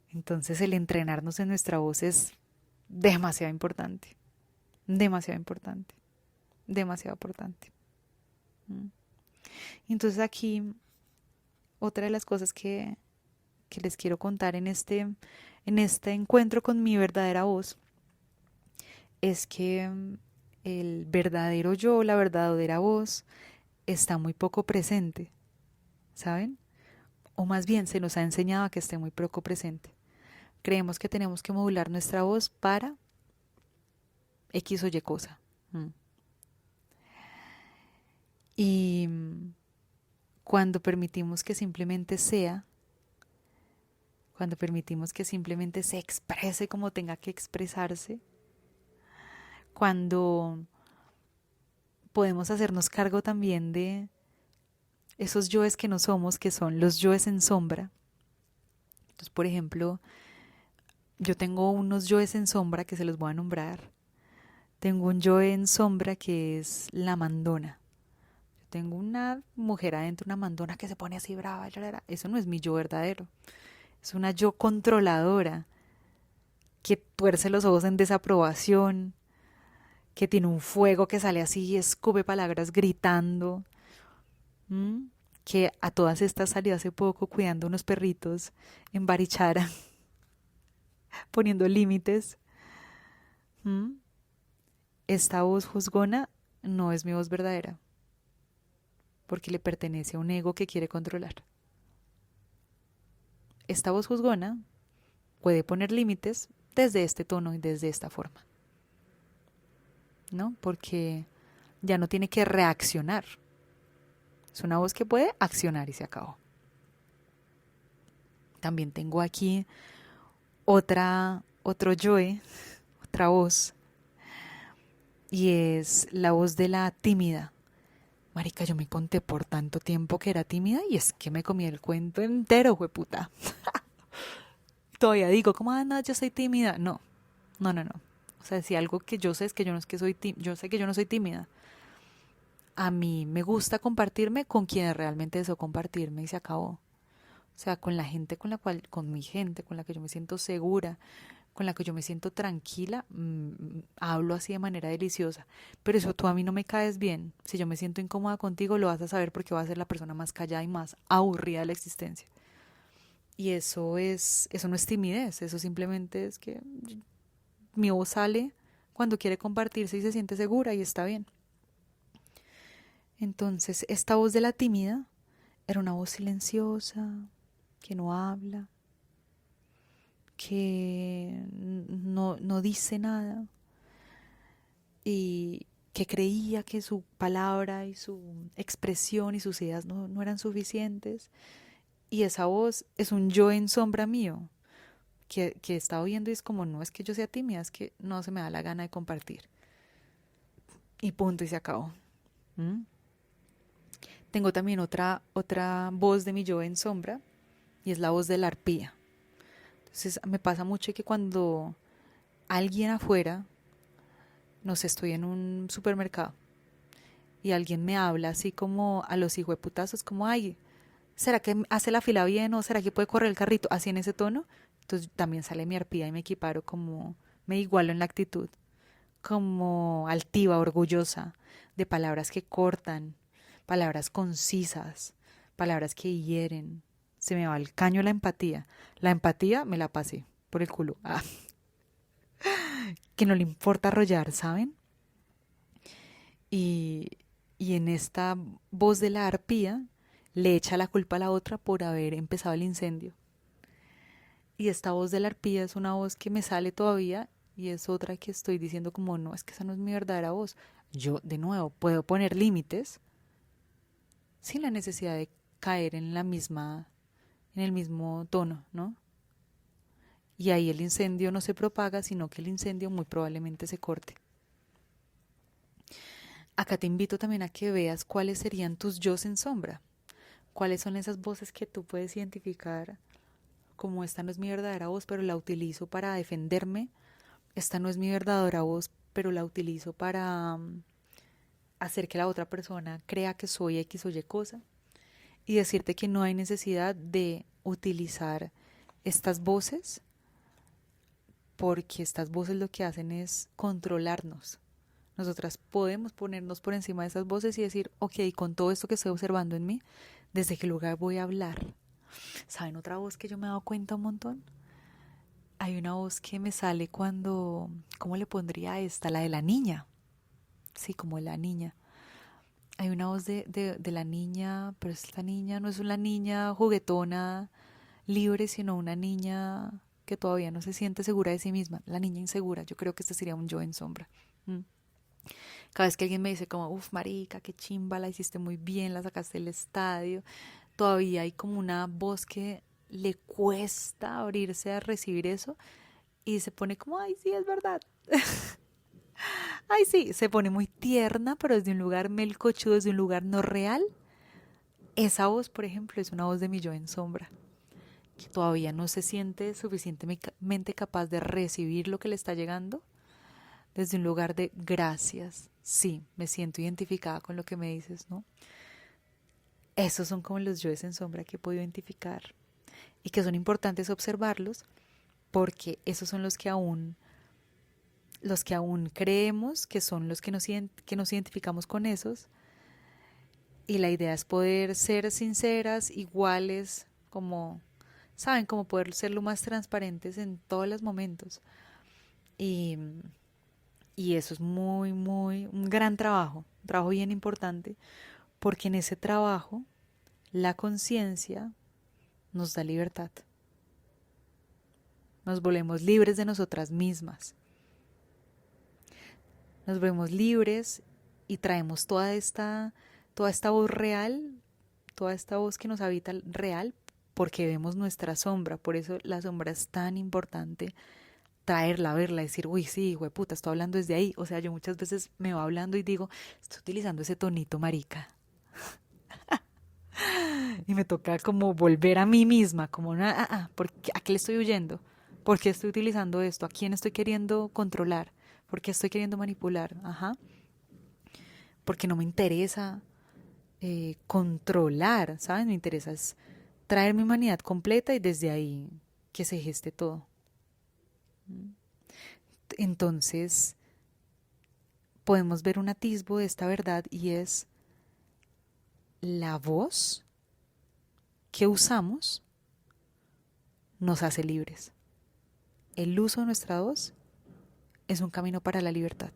Entonces el entrenarnos en nuestra voz es demasiado importante, demasiado importante, demasiado importante. Entonces aquí otra de las cosas que les quiero contar en este encuentro con mi verdadera voz es que el verdadero yo, la verdadera voz, está muy poco presente, ¿saben? O más bien se nos ha enseñado a que esté muy poco presente. Creemos que tenemos que modular nuestra voz para X o Y cosa. Mm. Y cuando permitimos que simplemente sea, cuando permitimos que simplemente se exprese como tenga que expresarse, cuando podemos hacernos cargo también de esos yoes que no somos, que son los yoes en sombra. Entonces, por ejemplo, yo tengo unos yoes en sombra que se los voy a nombrar. Tengo un yoe en sombra que es la mandona. Yo tengo una mujer adentro, una mandona que se pone así brava. Eso no es mi yo verdadero. Es una yo controladora que tuerce los ojos en desaprobación, que tiene un fuego que sale así y escupe palabras gritando. ¿M? Que a todas estas salió hace poco cuidando unos perritos en Barichara, poniendo límites. ¿M? Esta voz juzgona no es mi voz verdadera, porque le pertenece a un ego que quiere controlar. Esta voz juzgona puede poner límites desde este tono y desde esta forma, ¿no? Porque ya no tiene que reaccionar. Es una voz que puede accionar y se acabó. También tengo aquí otro yoe, otra voz, y es la voz de la tímida. Marica, yo me conté por tanto tiempo que era tímida y es que me comí el cuento entero, jueputa. Todavía digo, ¿cómo no, yo soy tímida? No, no, no, no. O sea, si algo que yo sé es que yo no es que soy yo sé que yo no soy tímida. A mí me gusta compartirme con quienes realmente deseo compartirme y se acabó. O sea, con la gente con la cual, con mi gente, con la que yo me siento segura, con la que yo me siento tranquila, hablo así de manera deliciosa. Pero eso tú a mí no me caes bien. Si yo me siento incómoda contigo, lo vas a saber porque vas a ser la persona más callada y más aburrida de la existencia. Y eso no es timidez, eso simplemente es que mi voz sale cuando quiere compartirse y se siente segura y está bien. Entonces, esta voz de la tímida era una voz silenciosa, que no habla, que no dice nada y que creía que su palabra y su expresión y sus ideas no eran suficientes. Y esa voz es un yo en sombra mío que está oyendo y es como, no es que yo sea tímida, es que no se me da la gana de compartir. Y punto, y se acabó. ¿Mm? Tengo también otra voz de mi yo en sombra y es la voz de la arpía. Entonces me pasa mucho que cuando alguien afuera, no sé, estoy en un supermercado y alguien me habla así como a los hijueputazos, como, ay, ¿será que hace la fila bien o será que puede correr el carrito? Así en ese tono. Entonces también sale mi arpía y me equiparo como, me igualo en la actitud, como altiva, orgullosa, de palabras que cortan, palabras concisas, palabras que hieren. Se me va el caño la empatía. La empatía me la pasé por el culo. Ah, que no le importa arrollar, ¿saben? Y, y en esta voz de la arpía le echa la culpa a la otra por haber empezado el incendio. Y esta voz de la arpía es una voz que me sale todavía y es otra que estoy diciendo como, no, es que esa no es mi verdadera voz. Yo, de nuevo, puedo poner límites sin la necesidad de caer en el mismo tono, ¿no? Y ahí el incendio no se propaga, sino que el incendio muy probablemente se corte. Acá te invito también a que veas cuáles serían tus yos en sombra. ¿Cuáles son esas voces que tú puedes identificar como esta no es mi verdadera voz, pero la utilizo para defenderme? Esta no es mi verdadera voz, pero la utilizo para hacer que la otra persona crea que soy X o Y cosa. Y decirte que no hay necesidad de utilizar estas voces, porque estas voces lo que hacen es controlarnos, Nosotras podemos ponernos por encima de esas voces y decir, ok, con todo esto que estoy observando en mí, ¿desde qué lugar voy a hablar? ¿Saben otra voz que yo me he dado cuenta un montón? Hay una voz que me sale cuando, ¿cómo le pondría a esta? La de la niña. Sí, como la niña. Hay una voz de la niña, pero esta niña no es una niña juguetona, libre, sino una niña que todavía no se siente segura de sí misma. La niña insegura. Yo creo que este sería un yo en sombra. Mm. Cada vez que alguien me dice como, uff, marica, qué chimba, la hiciste muy bien, la sacaste del estadio, todavía hay como una voz que le cuesta abrirse a recibir eso y se pone como, ay, sí, es verdad. Ay, sí, se pone muy tierna, pero desde un lugar melcochudo, desde un lugar no real. Esa voz, por ejemplo, es una voz de mi yo en sombra, que todavía no se siente suficientemente capaz de recibir lo que le está llegando desde un lugar de gracias. Sí, me siento identificada con lo que me dices, ¿no? Esos son como los yoes en sombra que he podido identificar y que son importantes observarlos porque esos son los que aún creemos que son los que nos identificamos con esos, y la idea es poder ser sinceras, iguales, como, saben, como poder ser lo más transparentes en todos los momentos. Y, y eso es un gran trabajo, un trabajo bien importante, porque en ese trabajo la conciencia nos da libertad. Nos volvemos libres de nosotras mismas. Nos volvemos libres y traemos toda esta voz real, toda esta voz que nos habita real, porque vemos nuestra sombra. Por eso la sombra es tan importante traerla, verla, decir, uy, sí, puta, estoy hablando desde ahí. O sea, yo muchas veces me va hablando y digo, estoy utilizando ese tonito, marica. Y me toca como volver a mí misma, como, ¿a qué le estoy huyendo? ¿Por qué estoy utilizando esto? ¿A quién estoy queriendo controlar? ¿Por qué estoy queriendo manipular? Ajá. Porque no me interesa controlar, ¿saben? Me interesa es traer mi humanidad completa y desde ahí que se geste todo. Entonces, podemos ver un atisbo de esta verdad y es la voz que usamos nos hace libres. El uso de nuestra voz es un camino para la libertad.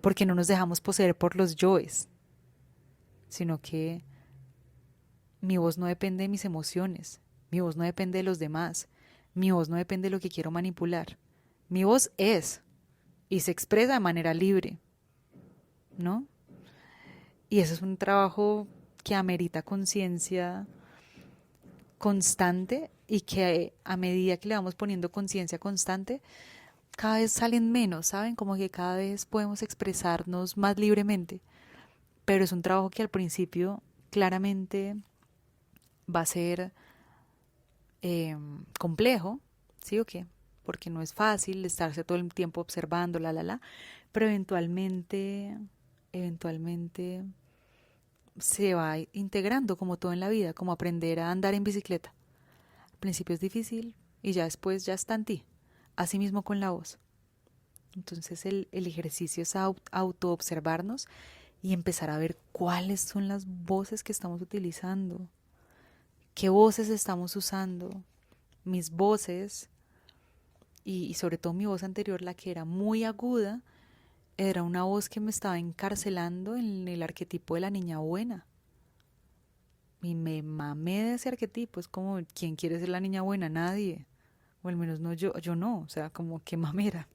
Porque no nos dejamos poseer por los yoes, sino que mi voz no depende de mis emociones, mi voz no depende de los demás, mi voz no depende de lo que quiero manipular. Mi voz es y se expresa de manera libre, ¿no? Y eso es un trabajo que amerita conciencia constante y que a medida que le vamos poniendo conciencia constante, cada vez salen menos, ¿saben? Como que cada vez podemos expresarnos más libremente. Pero es un trabajo que al principio claramente va a ser complejo, ¿sí o qué? Porque no es fácil estarse todo el tiempo observando, pero eventualmente se va integrando como todo en la vida, como aprender a andar en bicicleta. Al principio es difícil y ya después ya está en ti. Asimismo con la voz. Entonces el ejercicio es autoobservarnos y empezar a ver cuáles son las voces que estamos utilizando, qué voces estamos usando. Mis voces y sobre todo mi voz anterior, la que era muy aguda, era una voz que me estaba encarcelando en el arquetipo de la niña buena. Y me mamé de ese arquetipo. Es como, ¿quién quiere ser la niña buena? Nadie. O al menos no yo no. O sea, como que mamera.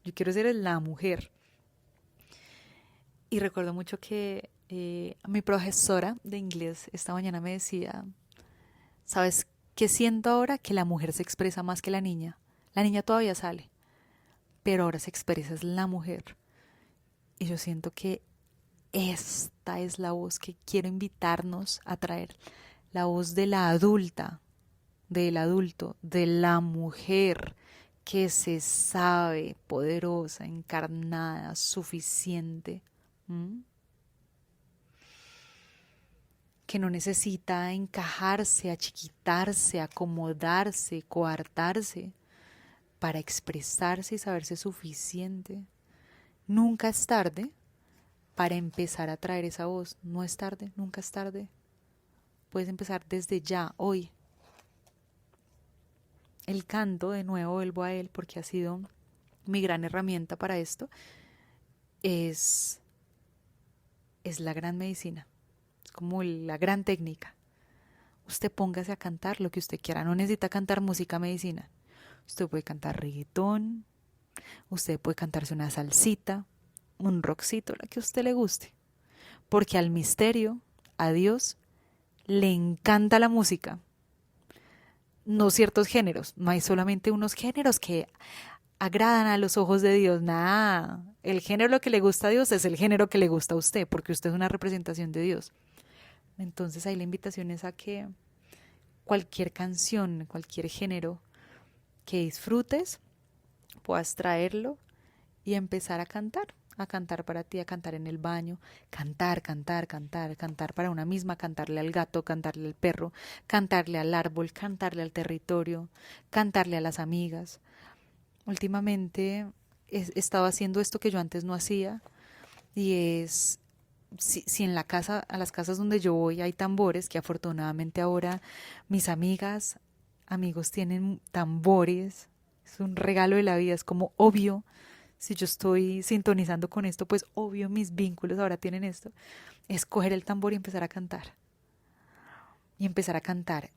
Yo quiero ser la mujer. Y recuerdo mucho que mi profesora de inglés esta mañana me decía, ¿sabes qué siento ahora? Que la mujer se expresa más que la niña. La niña todavía sale, pero ahora se expresa es la mujer. Y yo siento que esta es la voz que quiero invitarnos a traer. La voz de la adulta, del adulto, de la mujer que se sabe poderosa, encarnada, suficiente. ¿Mm? Que no necesita encajarse, achiquitarse, acomodarse, coartarse para expresarse y saberse suficiente. Nunca es tarde para empezar a traer esa voz. No es tarde, nunca es tarde. Puedes empezar desde ya, hoy. El canto, de nuevo vuelvo a él porque ha sido mi gran herramienta para esto, es, es la gran medicina. Es como la gran técnica. Usted póngase a cantar lo que usted quiera. No necesita cantar música medicina. Usted puede cantar reggaetón, usted puede cantarse una salsita, un rockcito, la que a usted le guste. Porque al misterio, a Dios, le encanta la música. No ciertos géneros. No hay solamente unos géneros que agradan a los ojos de Dios. Nada. El género que le gusta a Dios es el género que le gusta a usted, porque usted es una representación de Dios. Entonces ahí la invitación es a que cualquier canción, cualquier género que disfrutes, puedas traerlo y empezar a cantar para ti, a cantar en el baño, cantar, cantar, cantar, cantar para una misma, cantarle al gato, cantarle al perro, cantarle al árbol, cantarle al territorio, cantarle a las amigas. Últimamente he estado haciendo esto que yo antes no hacía y es si en la casa, a las casas donde yo voy hay tambores, que afortunadamente ahora mis amigas, amigos tienen tambores, es un regalo de la vida, es como obvio, si yo estoy sintonizando con esto, pues obvio mis vínculos ahora tienen esto, es coger el tambor y empezar a cantar, y empezar a cantar.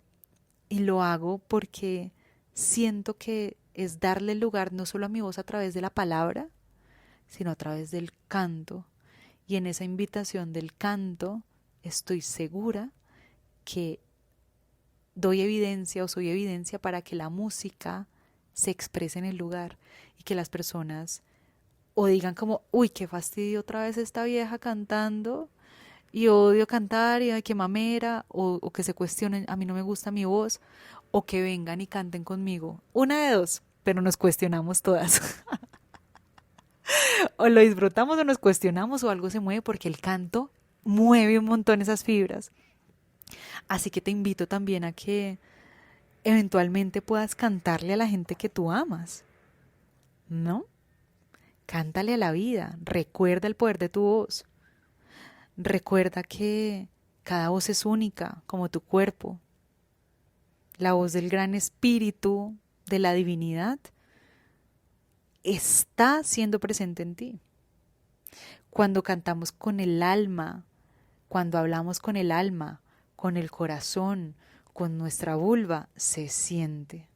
Y lo hago porque siento que es darle lugar no solo a mi voz a través de la palabra, sino a través del canto. Y en esa invitación del canto estoy segura que doy evidencia o soy evidencia para que la música se exprese en el lugar y que las personas o digan como, uy, qué fastidio otra vez esta vieja cantando y odio cantar y ay, qué mamera, o que se cuestionen, a mí no me gusta mi voz, o que vengan y canten conmigo. Una de dos, pero nos cuestionamos todas. O lo disfrutamos o nos cuestionamos o algo se mueve porque el canto mueve un montón esas fibras. Así que te invito también a que eventualmente puedas cantarle a la gente que tú amas, ¿no? Cántale a la vida, recuerda el poder de tu voz, recuerda que cada voz es única, como tu cuerpo. La voz del gran espíritu de la divinidad está siendo presente en ti. Cuando cantamos con el alma, cuando hablamos con el alma, con el corazón, con nuestra vulva, se siente.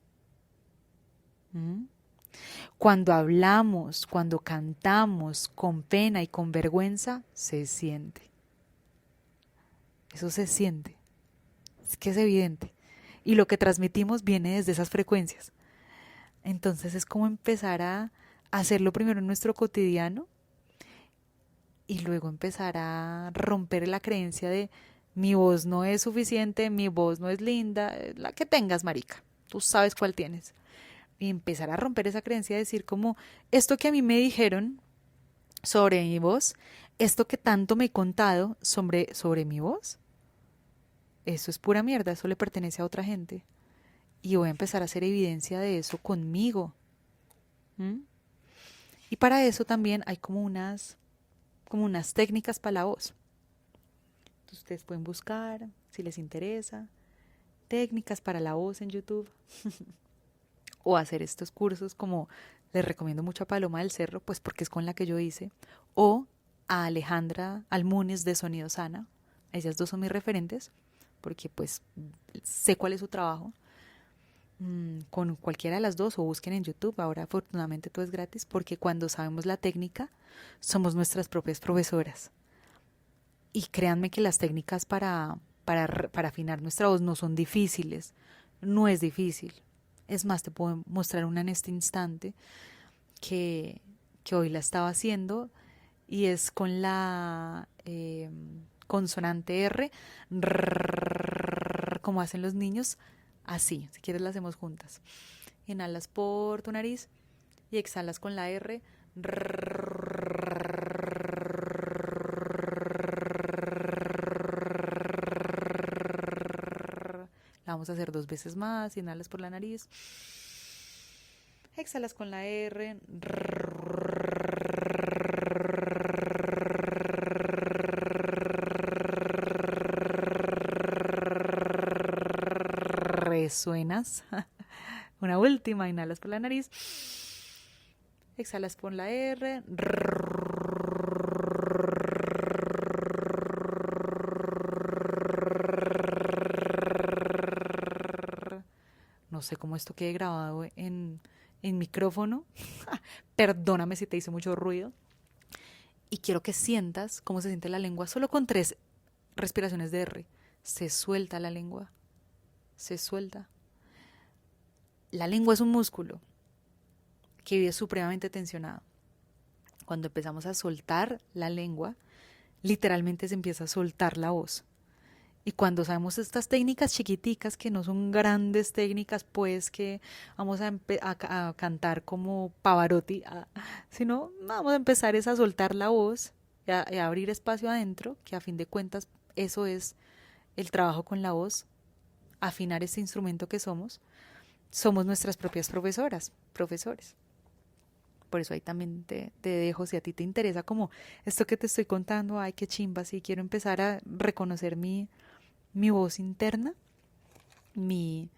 ¿Mm? Cuando hablamos, cuando cantamos con pena y con vergüenza, se siente. Eso se siente. Es que es evidente. Y lo que transmitimos viene desde esas frecuencias. Entonces es como empezar a hacerlo primero en nuestro cotidiano y luego empezar a romper la creencia de mi voz no es suficiente, mi voz no es linda, la que tengas, marica, tú sabes cuál tienes. Y empezar a romper esa creencia de decir como esto que a mí me dijeron sobre mi voz, esto que tanto me he contado sobre mi voz, eso es pura mierda, eso le pertenece a otra gente. Y voy a empezar a hacer evidencia de eso conmigo. ¿Mm? Y para eso también hay como unas técnicas para la voz. Entonces ustedes pueden buscar, si les interesa, técnicas para la voz en YouTube. O hacer estos cursos como les recomiendo mucho a Paloma del Cerro, pues porque es con la que yo hice. O a Alejandra Almunes de Sonido Sana. Ellas dos son mis referentes porque pues sé cuál es su trabajo. Con cualquiera de las dos o busquen en YouTube. Ahora afortunadamente todo es gratis porque cuando sabemos la técnica somos nuestras propias profesoras. Y créanme que las técnicas para afinar nuestra voz no son difíciles. No es difícil. Es más, te puedo mostrar una en este instante que hoy la estaba haciendo y es con la consonante R, como hacen los niños, así, si quieres la hacemos juntas. Inhalas por tu nariz y exhalas con la R. La vamos a hacer 2 veces más. Inhalas por la nariz. Exhalas con la R. resuenas. Una última, inhalas por la nariz, exhalas por la R. No sé cómo esto quede grabado en micrófono. Perdóname si te hice mucho ruido. Y quiero que sientas cómo se siente la lengua solo con 3 respiraciones de R. Se suelta la lengua. Se suelta. La lengua es un músculo que vive supremamente tensionado. Cuando empezamos a soltar la lengua, literalmente se empieza a soltar la voz. Y cuando sabemos estas técnicas chiquiticas, que no son grandes técnicas, pues que vamos a cantar como Pavarotti, sino vamos a empezar es a soltar la voz y a abrir espacio adentro, que a fin de cuentas eso es el trabajo con la voz, afinar ese instrumento que somos. Somos nuestras propias profesoras, profesores. Por eso ahí también te dejo, si a ti te interesa como esto que te estoy contando, ay, qué chimba, si quiero empezar a reconocer mi voz interna, mi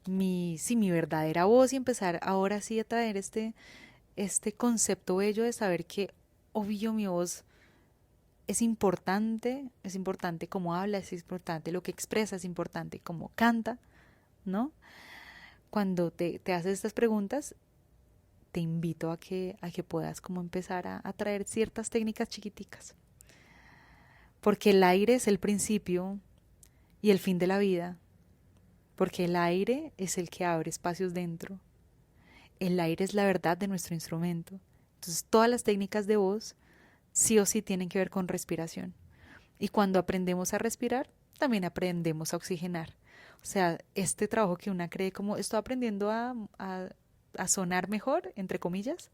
verdadera voz, y empezar ahora sí a traer este concepto bello de saber que, obvio, mi voz es importante cómo habla, es importante lo que expresa, es importante cómo canta, ¿no? Cuando te haces estas preguntas, te invito a que puedas como empezar a traer ciertas técnicas chiquiticas. Porque el aire es el principio y el fin de la vida. Porque el aire es el que abre espacios dentro. El aire es la verdad de nuestro instrumento. Entonces todas las técnicas de voz sí o sí tienen que ver con respiración. Y cuando aprendemos a respirar, también aprendemos a oxigenar. O sea, este trabajo que una cree como estoy aprendiendo a sonar mejor, entre comillas,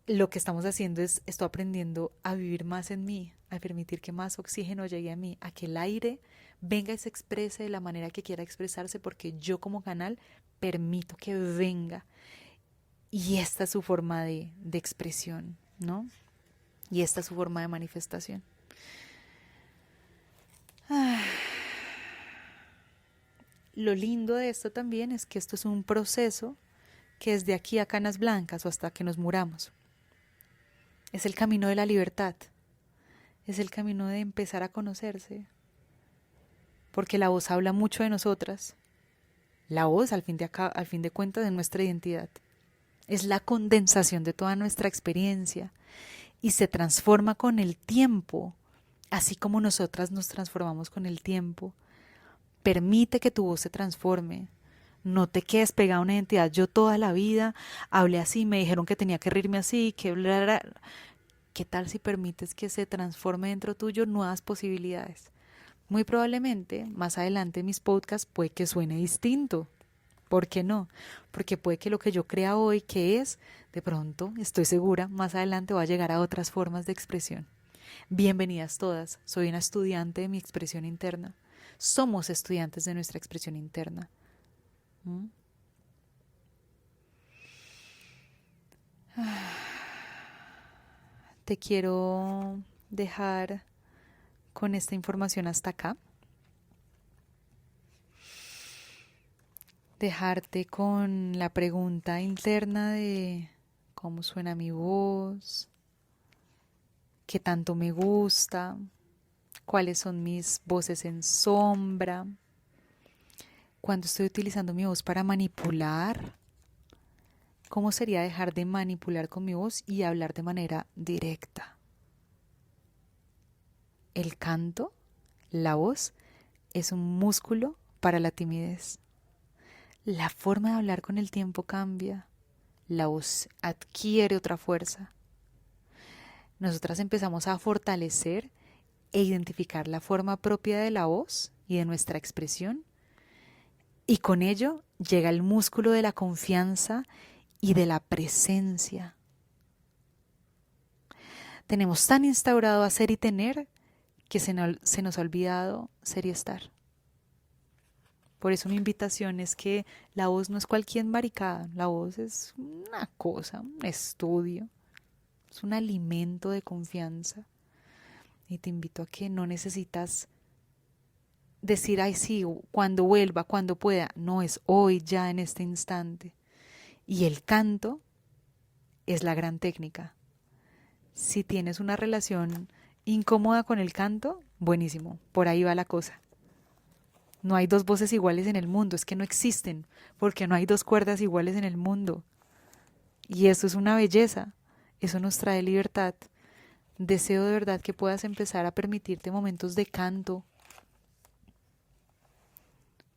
lo que estamos haciendo es estoy aprendiendo a vivir más en mí, a permitir que más oxígeno llegue a mí, a que el aire venga y se exprese de la manera que quiera expresarse, porque yo como canal permito que venga. Y esta es su forma de expresión, ¿no? Y esta es su forma de manifestación. Lo lindo de esto también es que esto es un proceso que es de aquí a canas blancas o hasta que nos muramos. Es el camino de la libertad. Es el camino de empezar a conocerse. Porque la voz habla mucho de nosotras. La voz, al fin de cuentas, es nuestra identidad. Es la condensación de toda nuestra experiencia y se transforma con el tiempo, así como nosotras nos transformamos con el tiempo. Permite que tu voz se transforme. No te quedes pegada a una identidad. Yo toda la vida hablé así, me dijeron que tenía que reírme así, que bla, bla, bla. ¿Qué tal si permites que se transforme dentro tuyo nuevas posibilidades? Muy probablemente, más adelante mis podcasts puede que suene distinto. ¿Por qué no? Porque puede que lo que yo crea hoy que es, de pronto, estoy segura, más adelante va a llegar a otras formas de expresión. Bienvenidas todas, soy una estudiante de mi expresión interna. Somos estudiantes de nuestra expresión interna. ¿Mm? Te quiero dejar con esta información hasta acá. Dejarte con la pregunta interna de cómo suena mi voz, qué tanto me gusta, cuáles son mis voces en sombra, cuando estoy utilizando mi voz para manipular, cómo sería dejar de manipular con mi voz y hablar de manera directa. El canto, la voz, es un músculo para la timidez. La forma de hablar con el tiempo cambia. La voz adquiere otra fuerza. Nosotras empezamos a fortalecer e identificar la forma propia de la voz y de nuestra expresión. Y con ello llega el músculo de la confianza y de la presencia. Tenemos tan instaurado hacer y tener que se nos ha olvidado ser y estar. Por eso mi invitación es que la voz no es cualquier maricada, la voz es una cosa, un estudio, es un alimento de confianza. Y te invito a que no necesitas decir, ay sí, cuando vuelva, cuando pueda. No, es hoy, ya en este instante. Y el canto es la gran técnica. Si tienes una relación incómoda con el canto, buenísimo, por ahí va la cosa. No hay dos voces iguales en el mundo, es que no existen, porque no hay dos cuerdas iguales en el mundo. Y eso es una belleza, eso nos trae libertad. Deseo de verdad que puedas empezar a permitirte momentos de canto,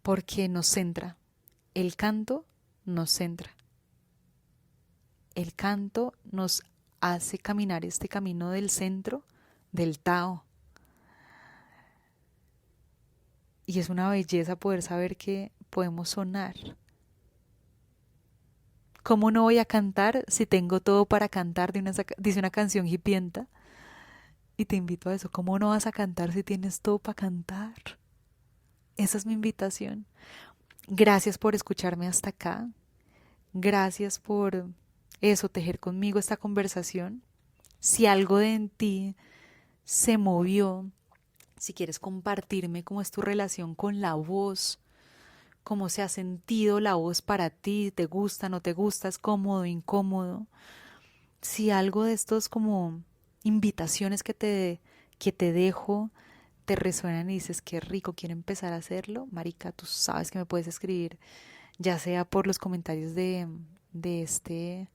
porque nos centra. El canto nos centra. El canto nos hace caminar este camino del centro, del Tao. Y es una belleza poder saber que podemos sonar. ¿Cómo no voy a cantar si tengo todo para cantar? Dice una canción hipienta. Y te invito a eso. ¿Cómo no vas a cantar si tienes todo para cantar? Esa es mi invitación. Gracias por escucharme hasta acá. Gracias por eso, tejer conmigo esta conversación. Si algo de en ti se movió, si quieres compartirme cómo es tu relación con la voz, cómo se ha sentido la voz para ti, te gusta, no te gusta, es cómodo, incómodo. Si algo de estos como invitaciones que te dejo te resuenan y dices qué rico, quiero empezar a hacerlo, marica, tú sabes que me puedes escribir, ya sea por los comentarios de este,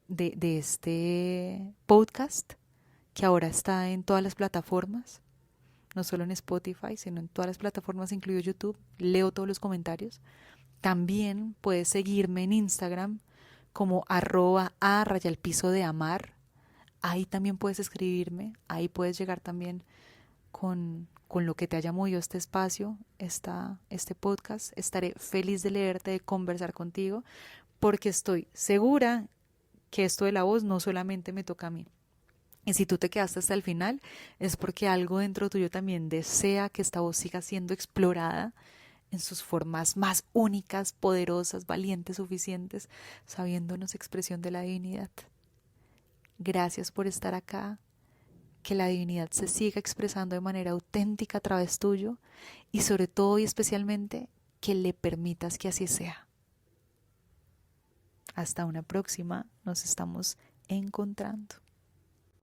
de este podcast, que ahora está en todas las plataformas, no solo en Spotify, sino en todas las plataformas, incluido YouTube. Leo todos los comentarios. También puedes seguirme en Instagram como @a_piso de amar. Ahí también puedes escribirme, ahí puedes llegar también con lo que te haya movido este espacio, este podcast. Estaré feliz de leerte, de conversar contigo, porque estoy segura que esto de la voz no solamente me toca a mí. Y si tú te quedaste hasta el final, es porque algo dentro tuyo también desea que esta voz siga siendo explorada en sus formas más únicas, poderosas, valientes, suficientes, sabiéndonos expresión de la divinidad. Gracias por estar acá. Que la divinidad se siga expresando de manera auténtica a través tuyo y sobre todo y especialmente que le permitas que así sea. Hasta una próxima, nos estamos encontrando.